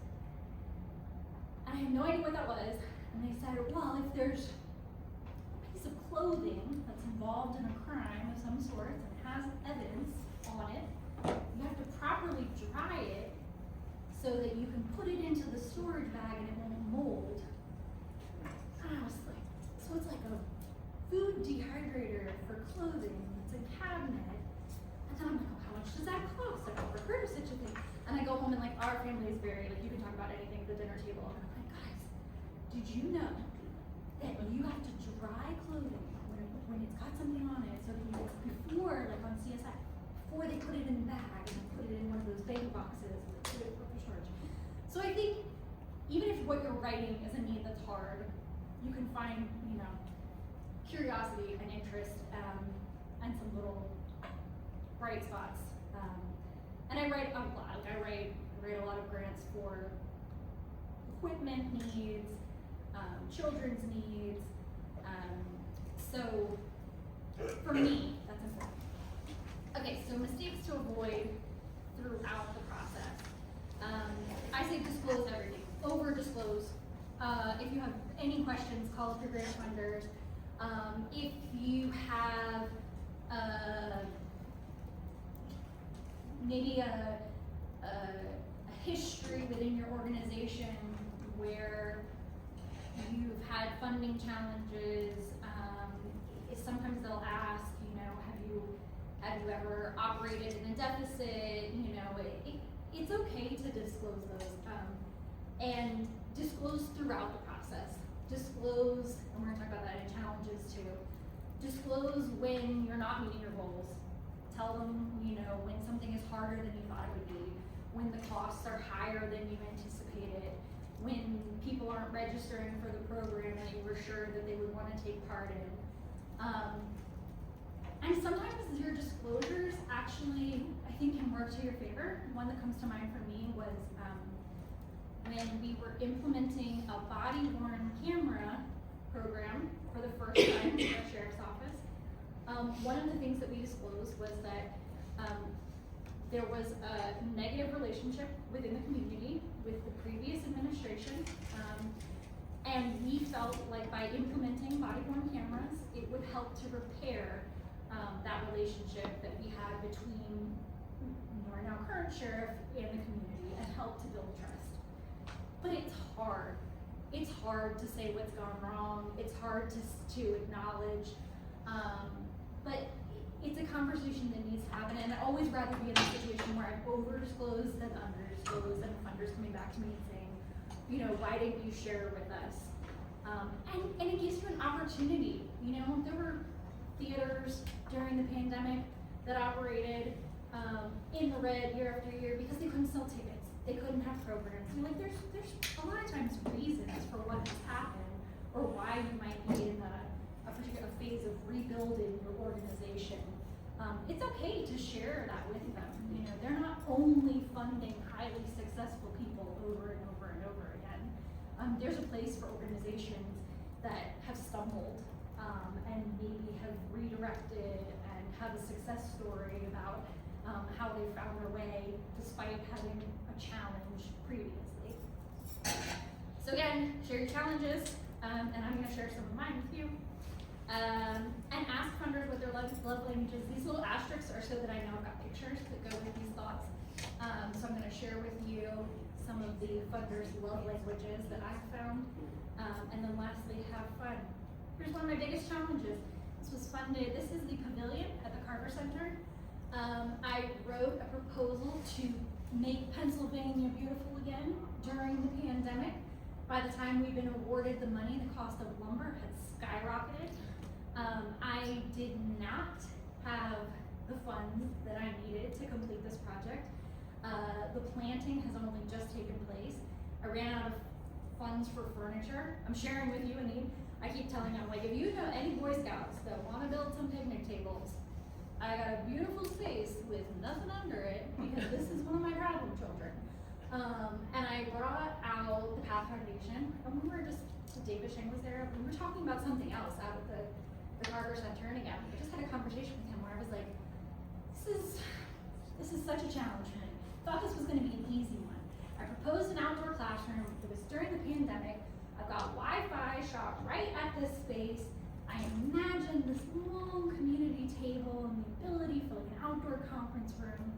I had no idea what that was, and they said, well, if there's a piece of clothing that's involved in a crime of some sort and has evidence on it, you have to properly dry it so that you can put it into the storage bag and it won't mold. And I was like, so it's like a food dehydrator for clothing, it's a cabinet. And then I'm like, oh, how much does that cost? I've never heard of such a thing. And I go home and like, our family is very, like, you can talk about anything at the dinner table. And I'm like, guys, did you know that you have to dry clothing when it's got something on it, so that you, before, like on CSI, before they put it in the bag and put it in one of those bag boxes and put it for storage. So I think even if what you're writing is a need that's hard, you can find, you know, curiosity and interest, and some little bright spots. And I write a lot. Like I write a lot of grants for equipment needs, children's needs. So for me, that's important. Okay, so mistakes to avoid throughout the process. I say disclose everything, over disclose. If you have any questions, call up your grant funders. If you have maybe a history within your organization where you've had funding challenges, sometimes they'll ask, you know, have you ever operated in a deficit? You know, it's okay to disclose those, and disclose throughout the process. Disclose, and we're gonna talk about that in challenges too. Disclose when you're not meeting your goals. Tell them, you know, when something is harder than you thought it would be, when the costs are higher than you anticipated, when people aren't registering for the program that you were sure that they would want to take part in. And sometimes your disclosures actually, I think, can work to your favor. One that comes to mind for me was when we were implementing a body-worn camera program for the first time in our sheriff's office. One of the things that we disclosed was that there was a negative relationship within the community with the previous administration, and we felt like by implementing body-worn cameras, it would help to repair that relationship that we had between our now current sheriff and the community, and help to build trust. But it's hard. It's hard to say what's gone wrong. It's hard to acknowledge. But it's a conversation that needs to happen, and I'd always rather be in a situation where I've over-disclosed than under-disclosed, and funders coming back to me and saying, you know, why didn't you share with us? And it gives you an opportunity. You know, there were theaters during the pandemic that operated in the red year after year because they couldn't sell tickets. They couldn't have programs. You know, like there's a lot of times reasons for what has happened or why you might be in a particular phase of rebuilding your organization. It's okay to share that with them. You know, they're not only funding highly successful people over and over and over again. There's a place for organizations that have stumbled and maybe have redirected and have a success story about how they found their way despite having a challenge previously. So again, share your challenges, and I'm going to share some of mine with you. And ask funders what their love languages. These little asterisks are so that I know I've got pictures that go with these thoughts. So I'm going to share with you some of the funders' love languages that I've found. And then lastly, have fun. Here's one of my biggest challenges. This was funded, this is the pavilion at the Carver Center. I wrote a proposal to make Pennsylvania beautiful again during the pandemic. By the time we've been awarded the money, the cost of lumber had skyrocketed. I did not have the funds that I needed to complete this project. The planting has only just taken place. I ran out of funds for furniture. I'm sharing with you, Anid. I keep telling them, like, if you know any Boy Scouts that want to build some picnic tables, I got a beautiful space with nothing under it because this is one of my problem children. And I brought out the Path Foundation, and we were just, David Sheng was there, we were talking about something else out at the Carver Center, and again, I just had a conversation with him where I was like, this is such a challenge for me. Thought this was gonna be an easy one. I proposed an outdoor classroom, it was during the pandemic, I've got Wi-Fi shot right at this space. I imagined this long community table and the ability for like an outdoor conference room,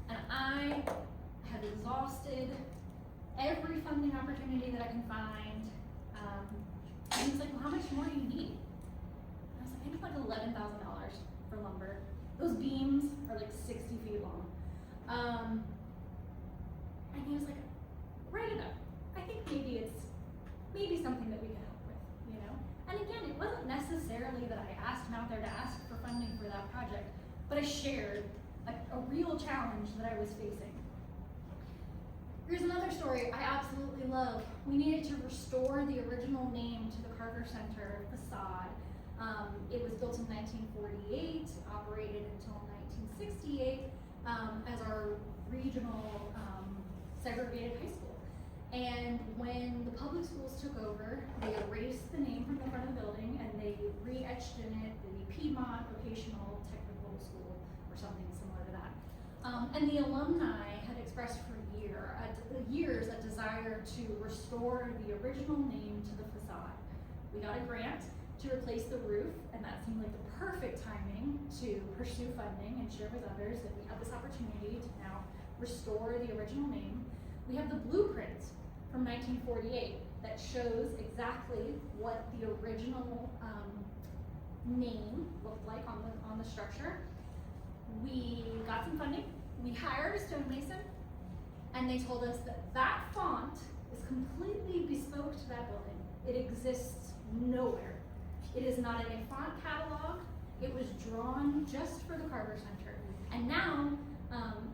and I have exhausted every funding opportunity that I can find. And he's like, well, how much more do you need? And I was like, I need like $11,000 for lumber. Those beams are like 60 feet long. And he was like, write it up. I think maybe it's something that we can help with, you know? And again, it wasn't necessarily that I asked him out there to ask for funding for that project, but I shared a real challenge that I was facing. Here's another story I absolutely love. We needed to restore the original name to the Carver Center facade. It was built in 1948, operated until 1968 as our regional segregated high school. And when the public schools took over, they erased the name from the front of the building and they re-etched in it the Piedmont Vocational Technical School or something similar to that. And the alumni had expressed for years a desire to restore the original name to the facade. We got a grant to replace the roof, and that seemed like the perfect timing to pursue funding and share with others that we have this opportunity to now restore the original name. We have the blueprint from 1948 that shows exactly what the original name looked like on the structure. We got some funding. We hired a stonemason, and they told us that that font is completely bespoke to that building. It exists nowhere. It is not in a font catalog. It was drawn just for the Carver Center. And now,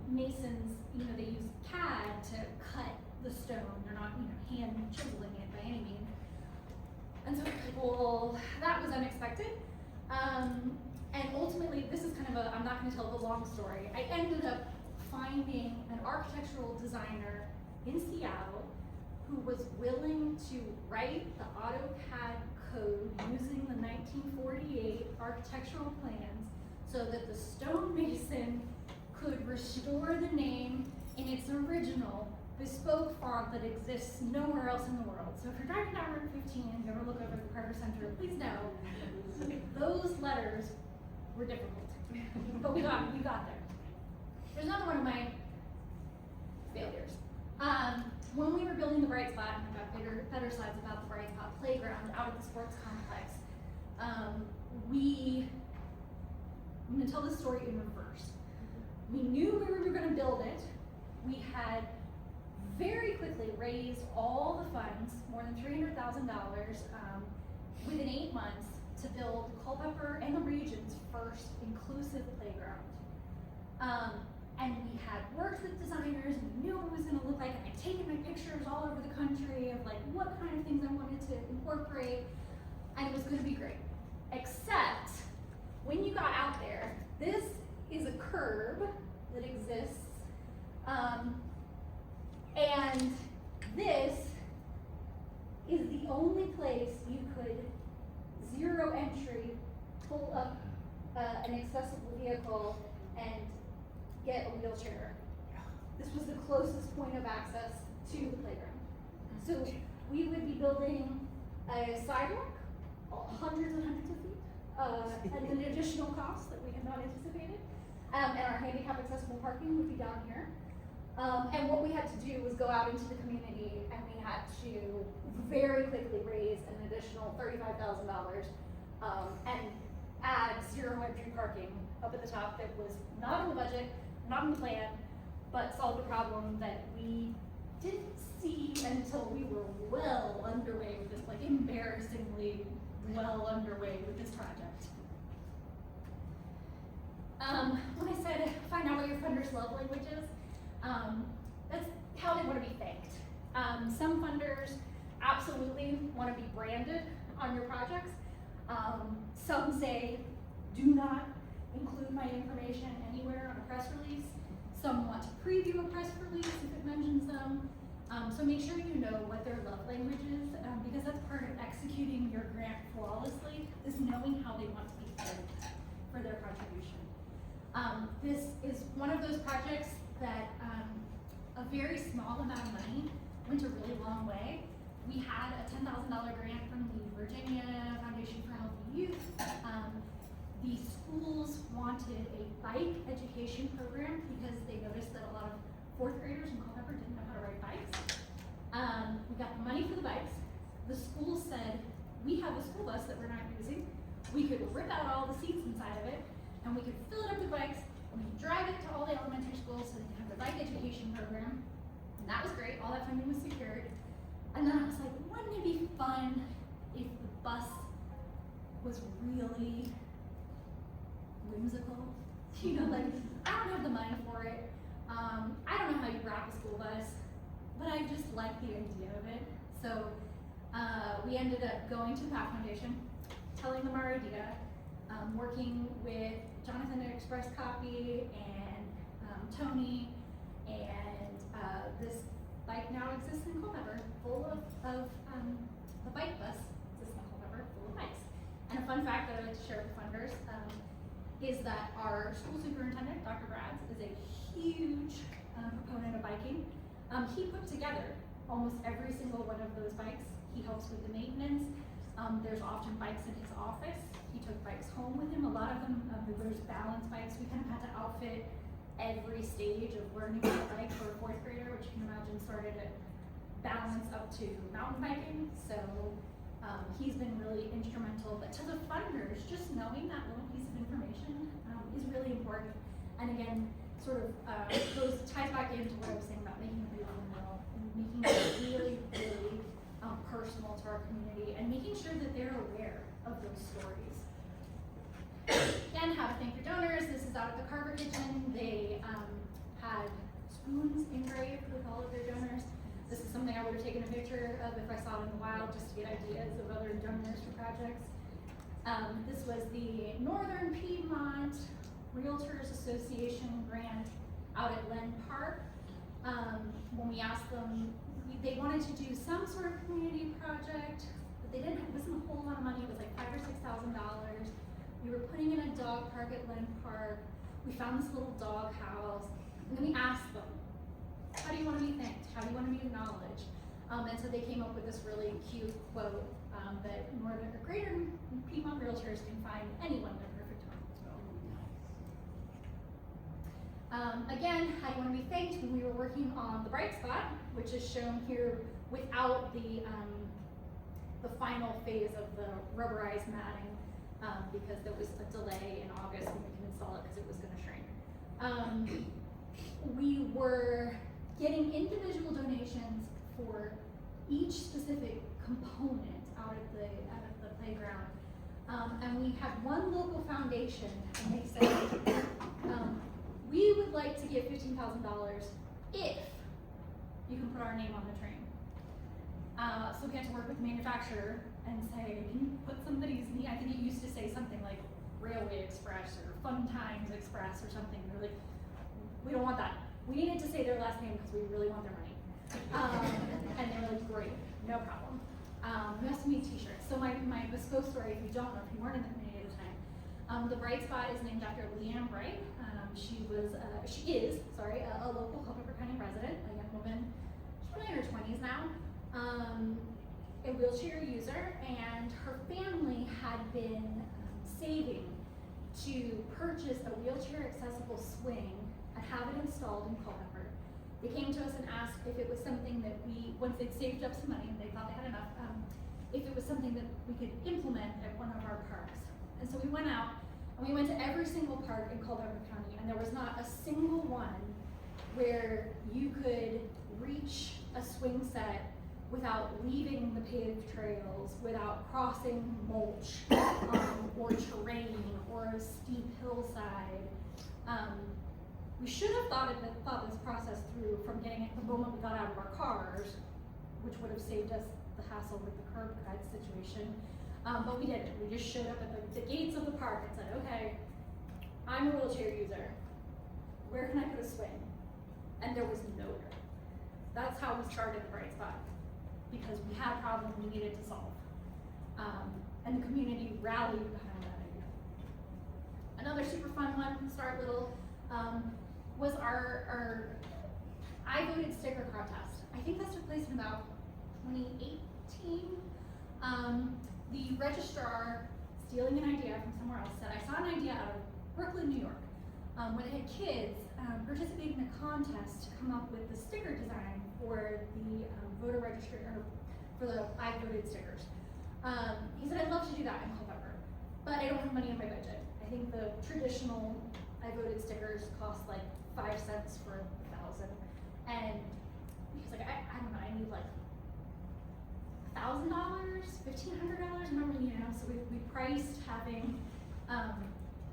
masons, they use CAD to cut the stone. They're not, hand chiseling it by any means. And so, well, that was unexpected. And ultimately, this is kind of I'm not gonna tell the long story. I ended up finding an architectural designer in Seattle who was willing to write the AutoCAD code using the 1948 architectural plans so that the stonemason could restore the name in its original bespoke font that exists nowhere else in the world. So if you're driving down Route 15 and you ever look over the Carver Center, please know those letters were difficult, but we got there. There's another one of my failures. When we were building the Bright Spot, and I've got better slides about the Bright Spot playground out at the sports complex, I'm gonna tell this story in reverse. We knew we were gonna build it. We had very quickly raised all the funds, more than $300,000, within 8 months to build Culpeper and the region's first inclusive playground. And we had worked with designers, and we knew what it was gonna look like, and I'd taken my pictures all over the country of like what kind of things I wanted to incorporate, and it was gonna be great. Except, when you got out there, this is a curb that exists, and this is the only place you could zero entry, pull up an accessible vehicle, and get a wheelchair. This was the closest point of access to the playground. So we would be building a sidewalk, hundreds and hundreds of feet, at an additional cost that we had not anticipated. And our handicap accessible parking would be down here. And what we had to do was go out into the community, and we had to very quickly raise an additional $35,000 and add zero entry parking up at the top that was not in the budget, not in the plan, but solved a problem that we didn't see until we were well underway with this, like embarrassingly well underway with this project. When I said find out what your funders' love language is, that's how they want to be thanked. Some funders absolutely want to be branded on your projects. Some say, do not include my information anywhere on a press release. Some want to preview a press release if it mentions them. So make sure you know what their love language is, because that's part of executing your grant flawlessly, is knowing how they want to be thanked for their contribution. This is one of those projects that a very small amount of money went a really long way. We had a $10,000 grant from the Virginia Foundation for Healthy Youth. The schools wanted a bike education program because they noticed that a lot of fourth graders in Culpeper didn't know how to ride bikes. We got the money for the bikes. The school said, we have a school bus that we're not using. We could rip out all the seats inside of it, and we could fill it up with bikes, and we could drive it to all the elementary schools so they could have the bike education program. And that was great, all that funding was secured. And then I was like, wouldn't it be fun if the bus was really whimsical? You know, like, I don't have the money for it. I don't know how you rock a school bus, but I just like the idea of it. So we ended up going to the PAC Foundation, telling them our idea, working with Jonathan at Express Copy and Tony, and this bike now exists in Culpeper, full of a bike bus exists in Culpeper, full of bikes. And a fun fact that I like to share with funders is that our school superintendent, Dr. Brads, is a huge proponent of biking. He put together almost every single one of those bikes. He helps with the maintenance. There's often bikes in his office. He took bikes home with him. A lot of them, there's balance bikes. We kind of had to outfit every stage of learning how to bike for a fourth grader, which you can imagine started at balance up to mountain biking. So he's been really instrumental. But to the funders, just knowing that little piece of information is really important. And again, sort of ties back into what I was saying about making it real and real, and making it really, really personal to our community, and making sure that they're aware of those stories. Again, how to thank your donors. This is out at the Carver Kitchen. They had spoons engraved with all of their donors. This is something I would have taken a picture of if I saw it in the wild, just to get ideas of other donors for projects. This was the Northern Piedmont Realtors Association grant out at Len Park. When we asked them, they wanted to do some sort of community project, but they didn't. It wasn't a whole lot of money. It was like $5,000 or $6,000. We were putting in a dog park at Len Park. We found this little dog house, and then we asked them, how do you want to be thanked? How do you want to be acknowledged? And so they came up with this really cute quote that Northern or Greater Piedmont Realtors can find anyone their perfect home. Again, how do you want to be thanked? When we were working on the bright spot, which is shown here without the final phase of the rubberized matting, because there was a delay in August when we can install it because it was going to shrink. We were getting individual donations for each specific component out at the playground. And we had one local foundation, and they said, we would like to give $15,000 if you can put our name on the train. So we had to work with the manufacturer and say, can you put somebody's name? I think it used to say something like Railway Express or Fun Times Express or something. They're like, we don't want that. We needed to say their last name because we really want their money. And they were like, great, no problem. We also made t-shirts. So my bespoke story, if you don't know, if you weren't in the community at the time, the Bright Spot is named after Leanne Bright. She is a local Culpeper County resident, a young woman. She's probably in her 20s now. A wheelchair user, and her family had been saving to purchase a wheelchair accessible swing and have it installed in Culpeper. They came to us and asked if it was something that once they'd saved up some money and they thought they had enough, if it was something that we could implement at one of our parks. And so we went out, and we went to every single park in Culpeper County, and there was not a single one where you could reach a swing set without leaving the paved trails, without crossing mulch, or terrain, or a steep hillside. We should have thought this process through from getting it the moment we got out of our cars, which would have saved us the hassle with the curb cut situation. But we didn't. We just showed up at the gates of the park and said, okay, I'm a wheelchair user. Where can I put a swing? And there was nowhere. That's how we started the Bright Spot, because we had a problem we needed to solve. And the community rallied behind that idea. Another super fun one, start little, was our I Voted sticker contest. I think this took place in about 2018. The registrar, stealing an idea from somewhere else, said, I saw an idea out of Brooklyn, New York, where they had kids participate in a contest to come up with the sticker design for the voter registry, or for the I Voted stickers. He said, I'd love to do that in Culpeper, but I don't have money in my budget. I think the traditional I Voted stickers cost like 5 cents for 1,000. And he was like, I don't know, I need like $1,000, $1,500, remember, so we priced having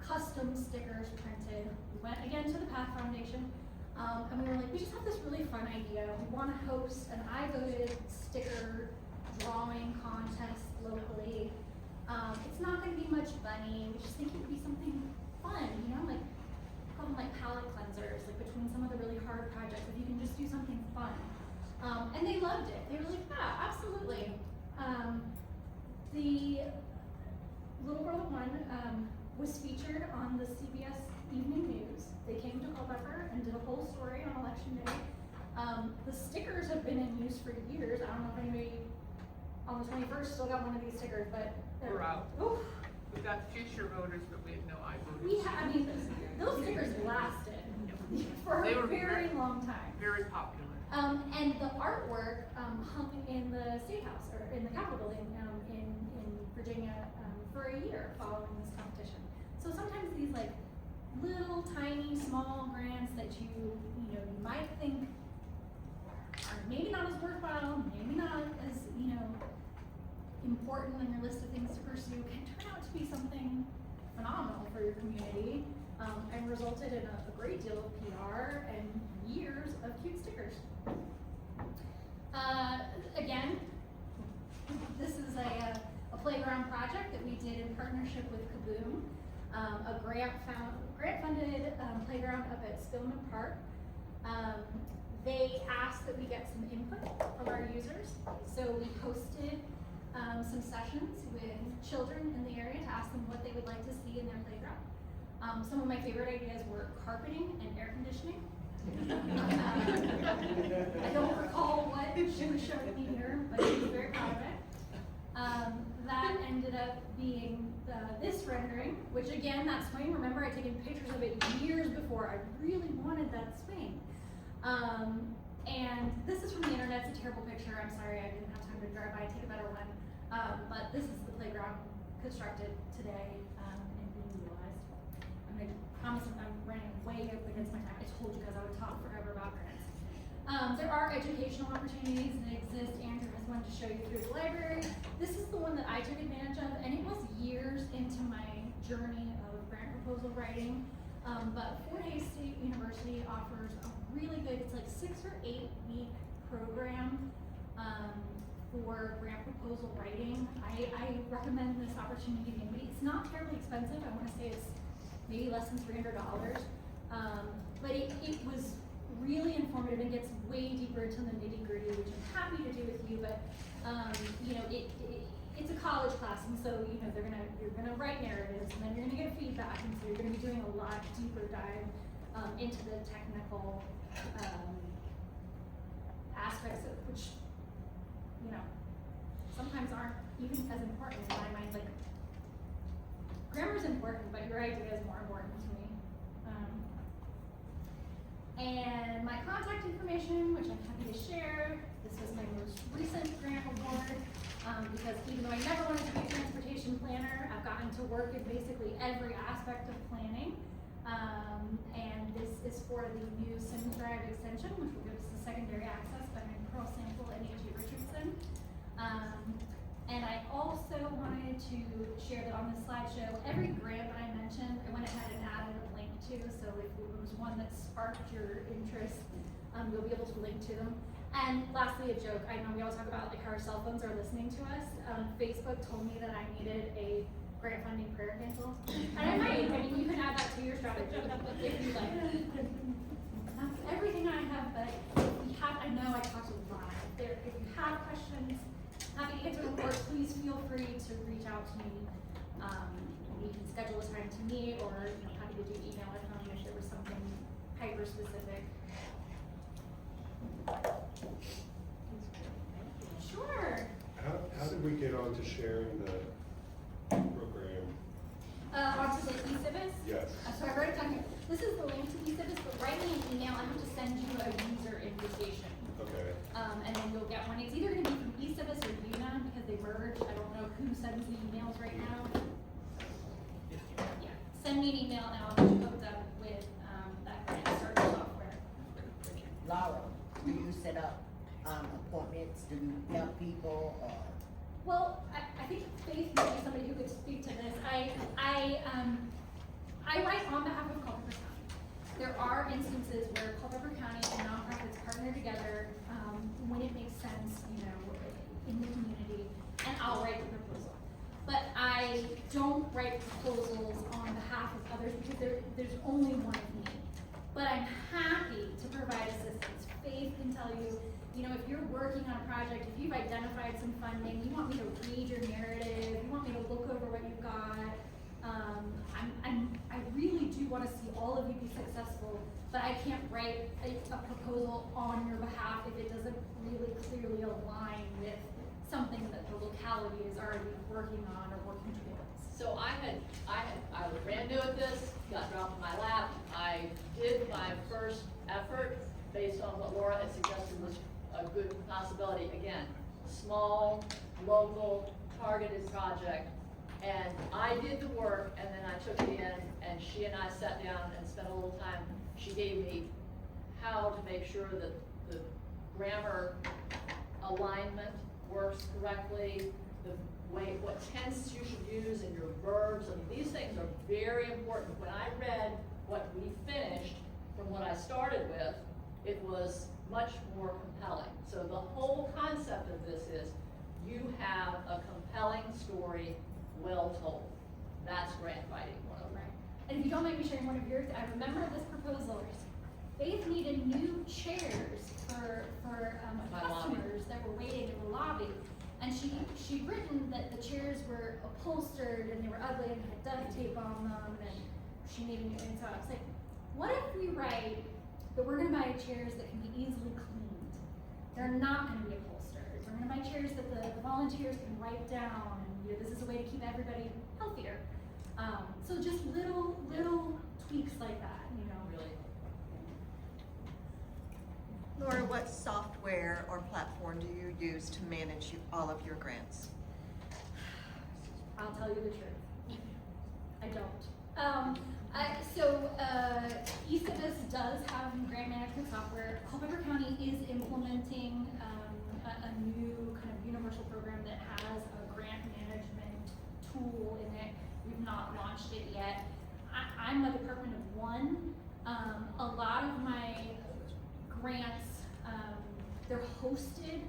custom stickers printed. We went again to the Path Foundation, and we were like, we just have this really fun idea. We want to host an I Voted sticker drawing contest locally. It's not going to be much money. We just think it would be something fun, like call them like palette cleansers, like between some of the really hard projects, if you can just do something fun. And they loved it. They were like, yeah, absolutely. The little girl that won was featured on the CBS Evening News. They came to Culpeper and did a whole story on election day. The stickers have been in use for years. I don't know if anybody on the 21st still got one of these stickers, but We're out. Oof. We've got future voters, but we have no I voters. Those stickers lasted for They a were very long time. Very popular. And the artwork hung in the State House, or in the Capitol building in Virginia for a year following this competition. So sometimes these like little tiny small grants that you might think are maybe not as worthwhile, maybe not as important on your list of things to pursue, can turn out to be something phenomenal for your community, and resulted in a great deal of PR and years of cute stickers. Again, this is a playground project that we did in partnership with Kaboom, a grant-funded playground up at Spillman Park. They asked that we get some input from our users, so we hosted some sessions with children in the area to ask them what they would like to see in their playground. Some of my favorite ideas were carpeting and air conditioning. I don't recall what she was showing me here, but she was very proud of it. That ended up being this rendering, which again, that swing, remember I'd taken pictures of it years before. I really wanted that swing. And this is from the internet, it's a terrible picture. I'm sorry, I didn't have time to drive by and take a better one. But this is the playground constructed today and being utilized. I promise I'm running way up against my time. I told you guys I would talk forever about grants. There are educational opportunities that exist. Andrew has one to show you through the library. This is the one that I took advantage of, and it was years into my journey of grant proposal writing. But Fort Hays State University offers a really good, it's like 6 or 8 week program for grant proposal writing. I recommend this opportunity to anybody. It's not terribly expensive. I want to say it's maybe less than $300. But it was really informative and gets way deeper into the nitty gritty, which I'm happy to do with you. But it's a college class, and so you're gonna write narratives, and then you're gonna get feedback, and so you're gonna be doing a lot deeper dive into the technical aspects of which sometimes aren't even as important in my mind. Like grammar's important, but your idea is more important to me. And my contact information, which I'm happy to share. This was my most recent grant award, because even though I never wanted to be a transportation planner, I've gotten to work in basically every aspect of planning. And this is for the new Sims Drive extension, which will give us the secondary access behind Pearl Sample and A.G. Richardson. And I also wanted to share that on this slideshow, every grant that I mentioned, I went ahead and added a link to, so if there was one that sparked your interest, you'll be able to link to them. And lastly, a joke. I know we always talk about like how our cell phones are listening to us. Facebook told me that I needed a grant funding prayer cancel. And I mean, you can add that to your strategy if you like. That's everything I have, but if you have, I know I talked a lot. If you have questions, happy to answer them, or please feel free to reach out to me. You can schedule a time to meet, or happy to do email or phone if there was something hyper specific. Sure. How did we get on to sharing the program? Onto the eCivis? Yes. So I wrote it down here. This is the link to eCivis, but write me an email. I have to send you a user invitation. Okay. And then you'll get one. It's either going to be from eCivis or UNA because they merged. I don't know who sends the emails right now. Yeah. Send me an email and I'll get you hooked up with that grant search software. Laura, do you set up appointments? Do you help people or? Well, I think Faith may be somebody who could speak to this. I write on behalf of Culpeper County. There are instances where Culpeper County and nonprofits partner together when it makes sense, in the community, and I'll write the proposal. But I don't write proposals on behalf of others because there's only one of me. But I'm happy to provide assistance. Faith can tell you, if you're working on a project, if you've identified some funding, you want me to read your narrative, you want me to look over what you've got. I really do want to see all of you be successful, but I can't write a proposal on your behalf if it doesn't really clearly align with something that the locality is already working on or working towards. So I was brand new at this, got dropped in my lap. I did my first effort based on what Laura had suggested was a good possibility. Again, small, local, targeted project. And I did the work, and then I took it in, and she and I sat down and spent a little time. She gave me how to make sure that the grammar alignment works correctly, the way, what tense you should use in your verbs. I mean, these things are very important. When I read what we finished from what I started with, it was much more compelling. So the whole concept of this is you have a compelling story well told. That's grant writing 101. Right. And if you don't mind me sharing one of yours, I remember this proposal. Faith needed new chairs for customers that were waiting in the lobby. And she'd written that the chairs were upholstered and they were ugly and had duct tape on them, and she needed new. And so I was like, what if we write that we're gonna buy chairs that can be easily cleaned? They're not gonna be upholstered. We're gonna buy chairs that the volunteers can wipe down, and this is a way to keep everybody healthier. So just little tweaks like that, Really. Laura, what software or platform do you use to manage all of your grants? I'll tell you the truth. I don't. eCivis does have grant management software. Culpeper County is implementing a new kind of universal program that has a grant management tool in it. We've not launched it yet. I'm a department of one. A lot of my grants, they're hosted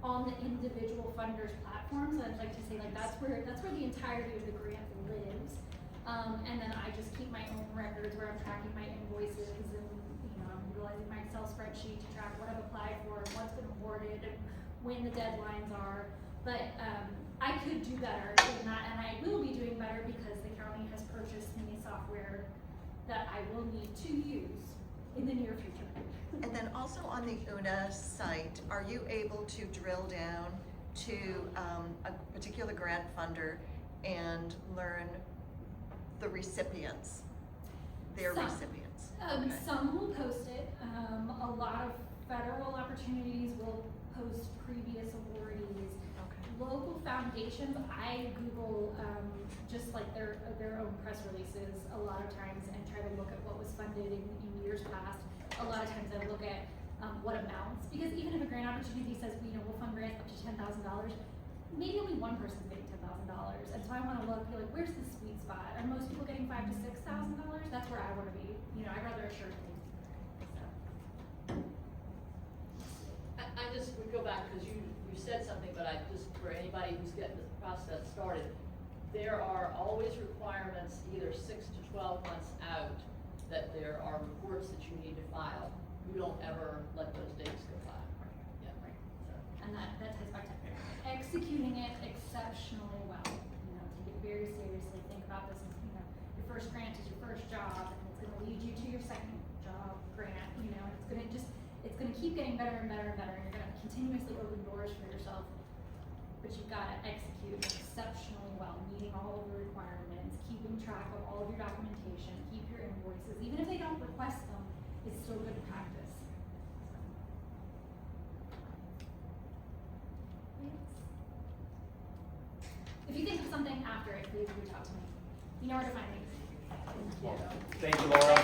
on the individual funders' platforms. I'd like to say that's where the entirety of the grant lives. And then I just keep my own records where I'm tracking my invoices, and I'm utilizing my Excel spreadsheet to track what I've applied for, what's been awarded, and when the deadlines are. But I could do better than that, and I will be doing better because the county has purchased me software that I will need to use in the near future. And then also on the UNA site, are you able to drill down to a particular grant funder and learn the recipients, their Some. recipients? Okay. Some will post it. A lot of federal opportunities will post previous awardees. Okay. local foundations, I Google, just like their own press releases a lot of times and try to look at what was funded in years past. A lot of times I look at, what amounts, because even if a grant opportunity says, we'll fund grants up to $10,000, maybe only one person's getting $10,000, and so I wanna look, be like, where's the sweet spot? Are most people getting $5,000 to $6,000? That's where I wanna be, I'd rather assure things. So. I just would go back, because you said something, but I just, for anybody who's getting the process started, there are always requirements, either 6 to 12 months out, that there are reports that you need to file. You don't ever let those dates go by. Yeah. Right. So. And that ties back to executing it exceptionally well. Take it very seriously. Think about this as, your first grant is your first job, and it's gonna lead you to your second job grant, it's gonna keep getting better and better and better, and you're gonna continuously open doors for yourself. But you've gotta execute exceptionally well, meeting all of the requirements, keeping track of all of your documentation, keep your invoices, even if they don't request them, it's still good practice. If you think of something after it, please reach out to me. You know where to find me. Thank you, Laura.